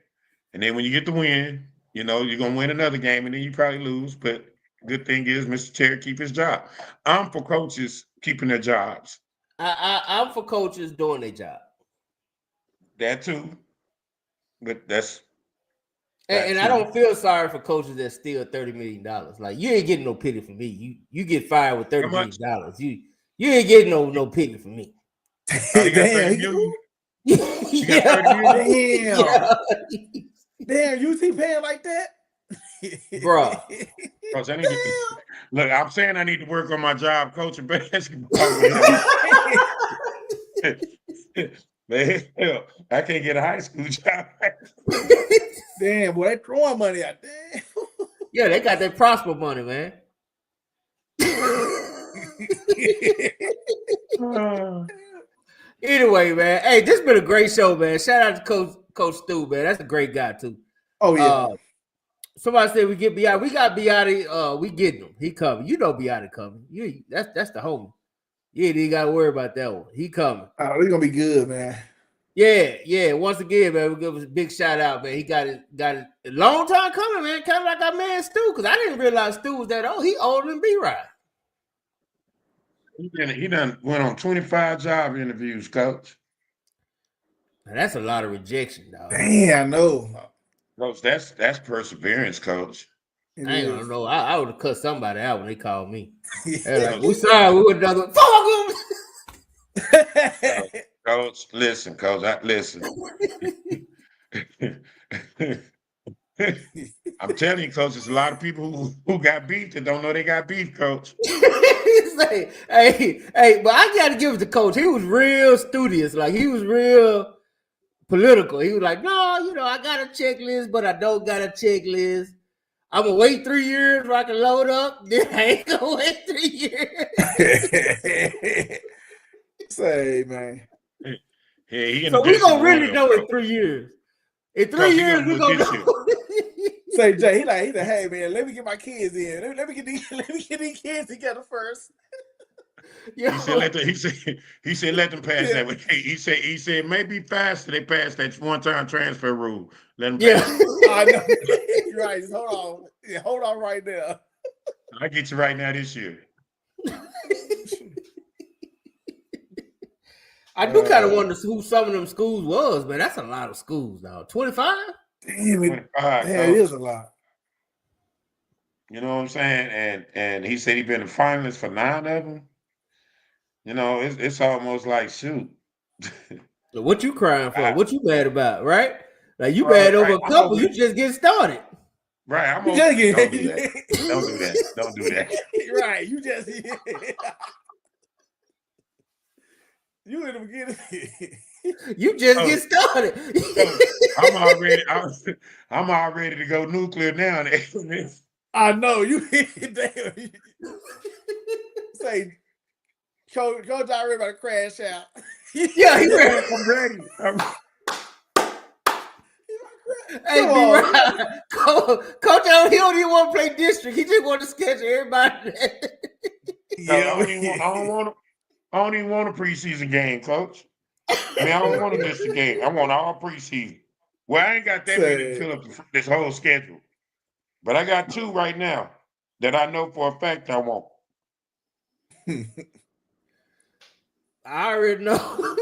And then when you get the win, you know, you're gonna win another game and then you probably lose. But good thing is Mr. Terry keep his job. I'm for coaches keeping their jobs. I'm for coaches doing their job. That too. But that's and I don't feel sorry for coaches that steal $30 million. Like you ain't getting no pity for me. You get fired with $30 million. You ain't getting no pity from me. Oh, you got 30 million? You got 30 million? Damn, you see paying like that? Bro. Look, I'm saying I need to work on my job coaching basketball. Man, hell, I can't get a high school job. Damn, boy, they throwing money out there. Yeah, they got that Prosper money, man. Anyway, man. Hey, this has been a great show, man. Shout out to Coach Stu, man. That's a great guy too. Oh yeah. Somebody said we get Biotti. We got Biotti. We getting him. He coming. You know Biotti coming. That's the homie. You ain't even got to worry about that one. He coming. Oh, he's gonna be good, man. Yeah. Once again, man, we give us a big shout out, man. He got it a long time coming, man. Kind of like our man Stu, because I didn't realize Stu was that old. He older than B-Rod. He done went on 25 job interviews, Coach. Now, that's a lot of rejection, dog. Damn, I know. Coach, that's perseverance, Coach. I ain't gonna know. I would have cut somebody out when they called me. Like, we sorry, we would have done it. Coach, listen, Coach. Listen. I'm telling you, Coach, there's a lot of people who got beef that don't know they got beef, Coach. hey, but I got to give it to Coach. He was real studious. Like, he was real political. He was like, no, I got a checklist, but I don't got a checklist. I'm gonna wait 3 years where I can load up. Then I ain't gonna wait 3 years. Say, man. Yeah, he in So the we gonna district really one know of in 3 years. In 3 Coach, he years, gonna we do gonna this know. Say, Jay, he like, hey man, let me get my kids in. Let me get these kids together first. Yo. He said let them pass that. He said maybe faster they pass that one-time transfer rule. Let them pass. I know. Right. Just hold on. Yeah, hold on right there. I get you right now this year. I do kind of wonder who some of them schools was, man. That's a lot of schools now. 25? Damn it. Yeah, it is a lot. You know what I'm saying? And he said he been a finalist for 9 of them. You know, it's almost like shoot. What you crying for? What you mad about, right? Like you mad over a couple, you just get started. Right, I'm over. Don't do that. Don't do that. Don't do that. Right, you just you in the beginning. You just get started. I'm already to go nuclear now. I know you. Say, Coach, I ready about to crash out. Yeah, he ready. I'm ready. Hey, be right. Coach, he don't even want to play district. He just want to schedule everybody. Yeah, I don't even want a preseason game, Coach. I mean, I don't want a district game. I want all preseason. Well, I ain't got that many to fill up this whole schedule, but I got 2 right now that I know for a fact I want. I already know.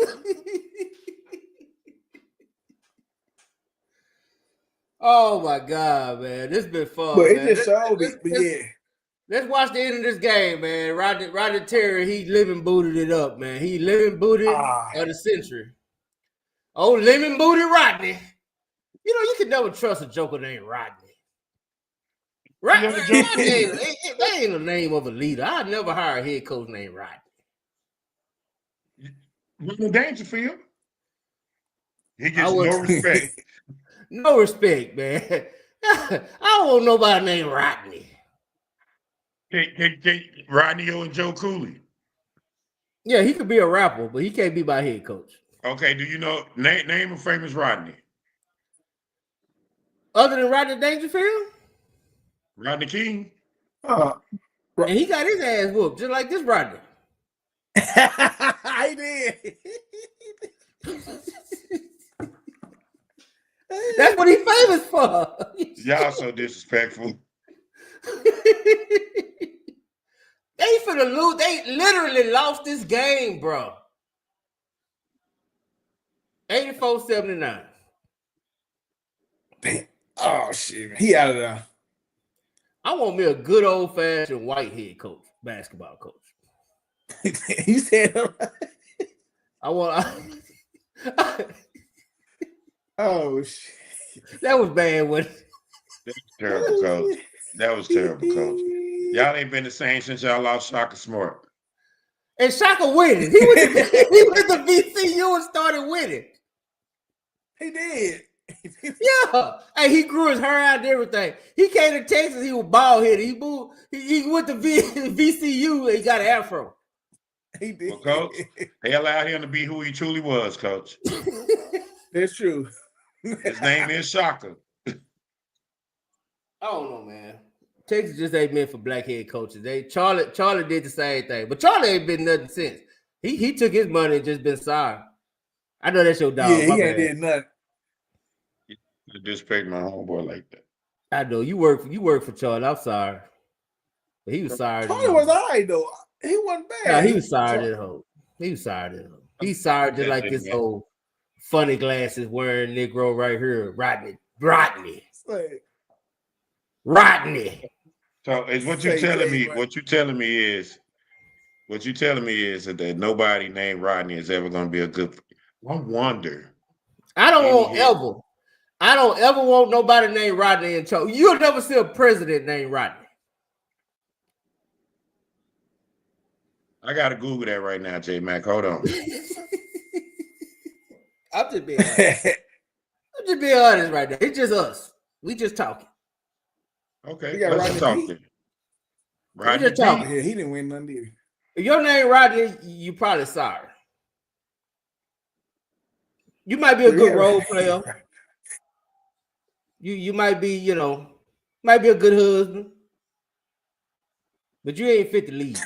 Oh my God, man, this been fun. But man. It just showed me. Yeah. Let's watch the end of this game, man. Rodney Terry, he living booted it up, man. He living booted of the century. Oh, living booted Rodney. You know, you can never trust a joker named Rodney. Rodney that ain't the name of a leader. I'd never hire a head coach named Rodney. No Dangerfield. He gets no respect. No respect, man. I don't want nobody named Rodney. Rodney O and Joe Cooley. Yeah, he could be a rapper, but he can't be my head coach. Okay, do you know name a famous Rodney? Other than Rodney Dangerfield? Rodney King. And he got his ass whooped just like this Rodney. I did. That's what he's famous for. Y'all so disrespectful. They finna lose. They literally lost this game, bro. 84-79. Oh shit, he out of there. I want me a good old fashioned white head coach, basketball coach. You said I want. Oh shit, that was bad. What? That was terrible, coach. That was terrible, coach. Y'all ain't been the same since y'all lost Shaka Smart. And Shaka winning. He went to VCU and started winning. He did. Yeah. Hey, he grew his hair out and everything. He came to Texas, he was bald headed. He moved, he went to VCU and he got an afro. He did. Well, coach, they allowed him to be who he truly was, coach. That's true. His name is Shaka. I don't know, man. Texas just ain't meant for black head coaches. Charlie did the same thing, but Charlie ain't been nothing since. He took his money and just been sorry. I know that's your dog. Yeah, he ain't did nothing. You disrespect my homeboy like that. I know you work for Charlie. I'm sorry, but he was sorry. Charlie was all right though. He wasn't bad. Yeah, he was sorry to hoe. He was sorry to hoe. He's sorry just like this old funny glasses wearing Negro right here, Rodney. So is what you telling me? What you telling me is that nobody named Rodney is ever going to be a good. I wonder. I don't ever want nobody named Rodney in charge. You'll never see a president named Rodney. I gotta Google that right now, J Mac. Hold on. I'm just being honest. I'm just being honest right now. It's just us. We just talking. Okay, got let's Rodney talk P. then. We Rodney just talking. P. Yeah, he didn't win none, did he? If your name Rodney, you probably sorry. You might be a good role player. You might be, might be a good husband, but you ain't fit to lead.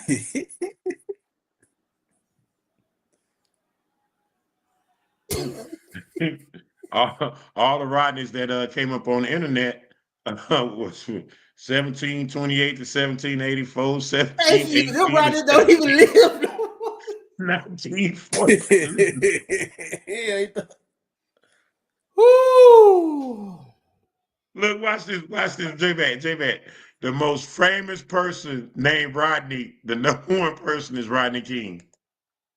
all the Rodneys that came up on the internet was 1728 to 1784, 1718 Them to Rodneys don't even live. 1940. Woo! Look, watch this, J-Bat. The most famous person named Rodney, the number one person is Rodney King.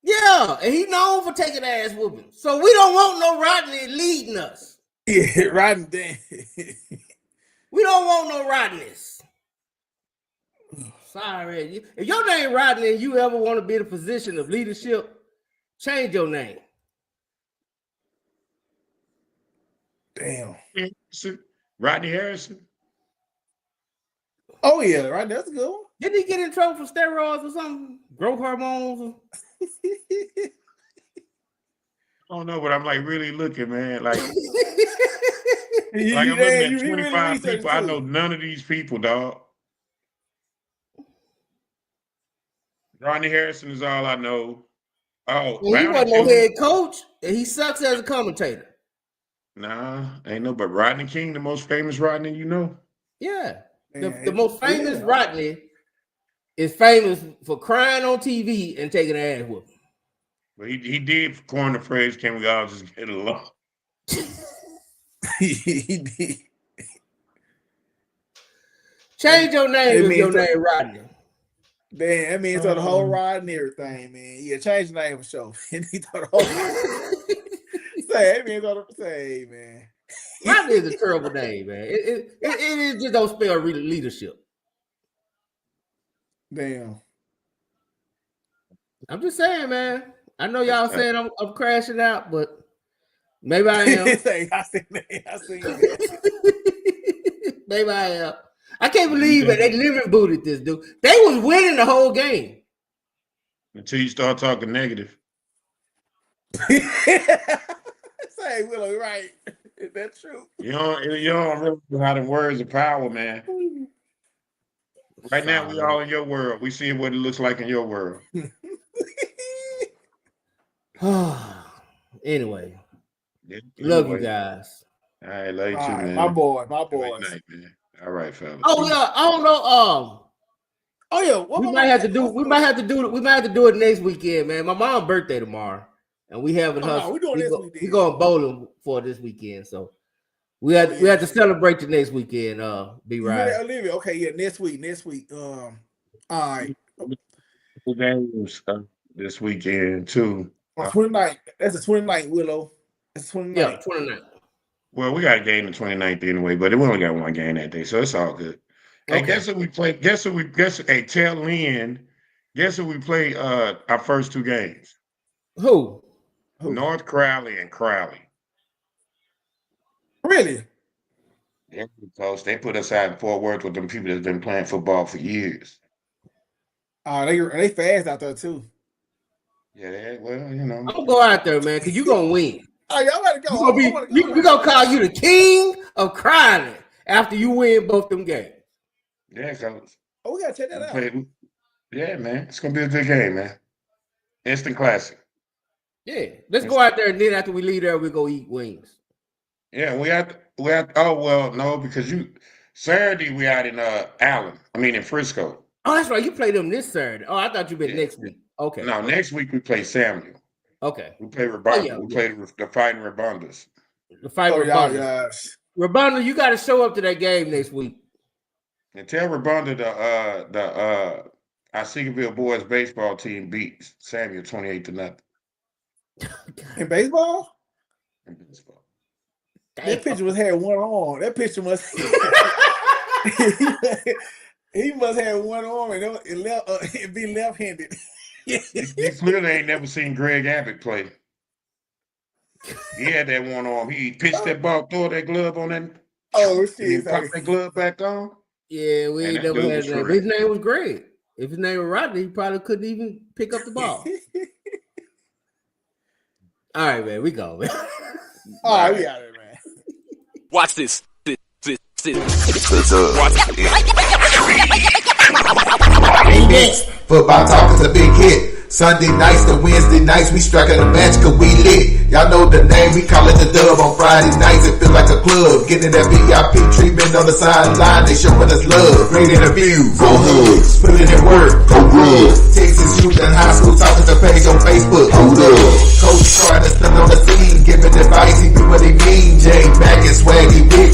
Yeah, and he known for taking ass whooping. So we don't want no Rodney leading us. Yeah, Rodney. We don't want no Rodneys. Sorry. If your name Rodney and you ever want to be in a position of leadership, change your name. Damn. Rodney Harrison. Oh yeah, right. That's a good one. Didn't he get in trouble for steroids or something? Growth hormones? I don't know, but I'm like really looking, man. Like, I'm looking at 25 people. Too. I know none of these people, dog. Rodney Harrison is all I know. Oh, well, he wasn't no head coach, and he sucks as a commentator. Nah, ain't no but Rodney King, the most famous Rodney you know. Yeah. The most famous Rodney is famous for crying on TV and taking an ass whooping. But he did coin the phrase, "Can we all just get along?" He did. Change your name if your name Rodney. Damn, that means the whole ride and everything, man. Yeah, change the name for sure. Say, man. Rodney is a terrible name, man. It just don't spell really leadership. Damn. I'm just saying, man. I know y'all saying I'm crashing out, but maybe I am. I seen Maybe I am. I can't believe that they living booted this dude. They was winning the whole game. Until you start talking negative. Say, Willow, right. Is that true? You don't really know how the words of power, man. Right now, we all in your world. We see what it looks like in your world. Anyway. Love you guys. All right, love you too, man. My boys. Night, man. All right, fellas. Oh yeah, I don't know. Oh yeah, we might have to do it next weekend, man. My mom's birthday tomorrow, and we having her. No, we doing this weekend. We going bowling for this weekend, so we had to celebrate the next weekend. Be right. Olivia. Okay, yeah, next week. All right. Games this weekend too. 29th. That's the 29th, Willow. It's 29th. Yeah, 29th. Well, we got a game the 29th anyway, but we only got one game that day, so it's all good. Hey, guess who we play? Hey, tell Lynn, guess who we play our first two games? Who? North Crowley and Crowley. Really? They're close. They put us out in Fort Worth with them people that's been playing football for years. They fast out there too. Yeah, well, you know. I'll go out there, man, because you're gonna win. Oh, y'all gotta go. We're gonna call you the king of Crowley after you win both them games. Yeah, fellas. Oh, we gotta check that out. Yeah, man. It's gonna be a good game, man. Instant classic. Yeah, let's go out there, and then after we leave there, we go eat wings. Yeah, we have. Oh well, no, because Saturday we out in in Frisco. Oh, that's right. You play them this Saturday. Oh, I thought you meant next week. Okay. No, next week we play Samuel. Okay. We play Rabonda. We play the Fighting Rabondas. The Fighting Rabondas. Rabonda, you got to show up to that game next week. And tell Rabonda the Seagoville boys baseball team beat Samuel 28-0. In baseball? In baseball. That pitcher had one arm. That pitcher must he must have one arm and be left-handed. He clearly ain't never seen Greg Abbott play. He had that one on. He pitched that ball, threw that glove on that. Oh And he shit! popped that glove back on. Yeah, we Man, ain't that never dude had was his name. shredded. His name was Greg. If his name was Rodney, he probably couldn't even pick up the ball. All right, man, we go, man. All right, we out of here, man. Watch this. Next, football talk is a big hit. Sunday nights to Wednesday nights, we striking a match cause we lit. Y'all know the name, we call it the Dub. On Friday nights, it feel like a club. Getting that VIP treatment on the sideline, they showing us love. Great interviews, go hugs, put in work, go rub. Texas youth and high school talking to page on Facebook, hold up. Coach trying to stand on the scene, giving advice, he do what he mean. Jay Mack and Swaggy Rick.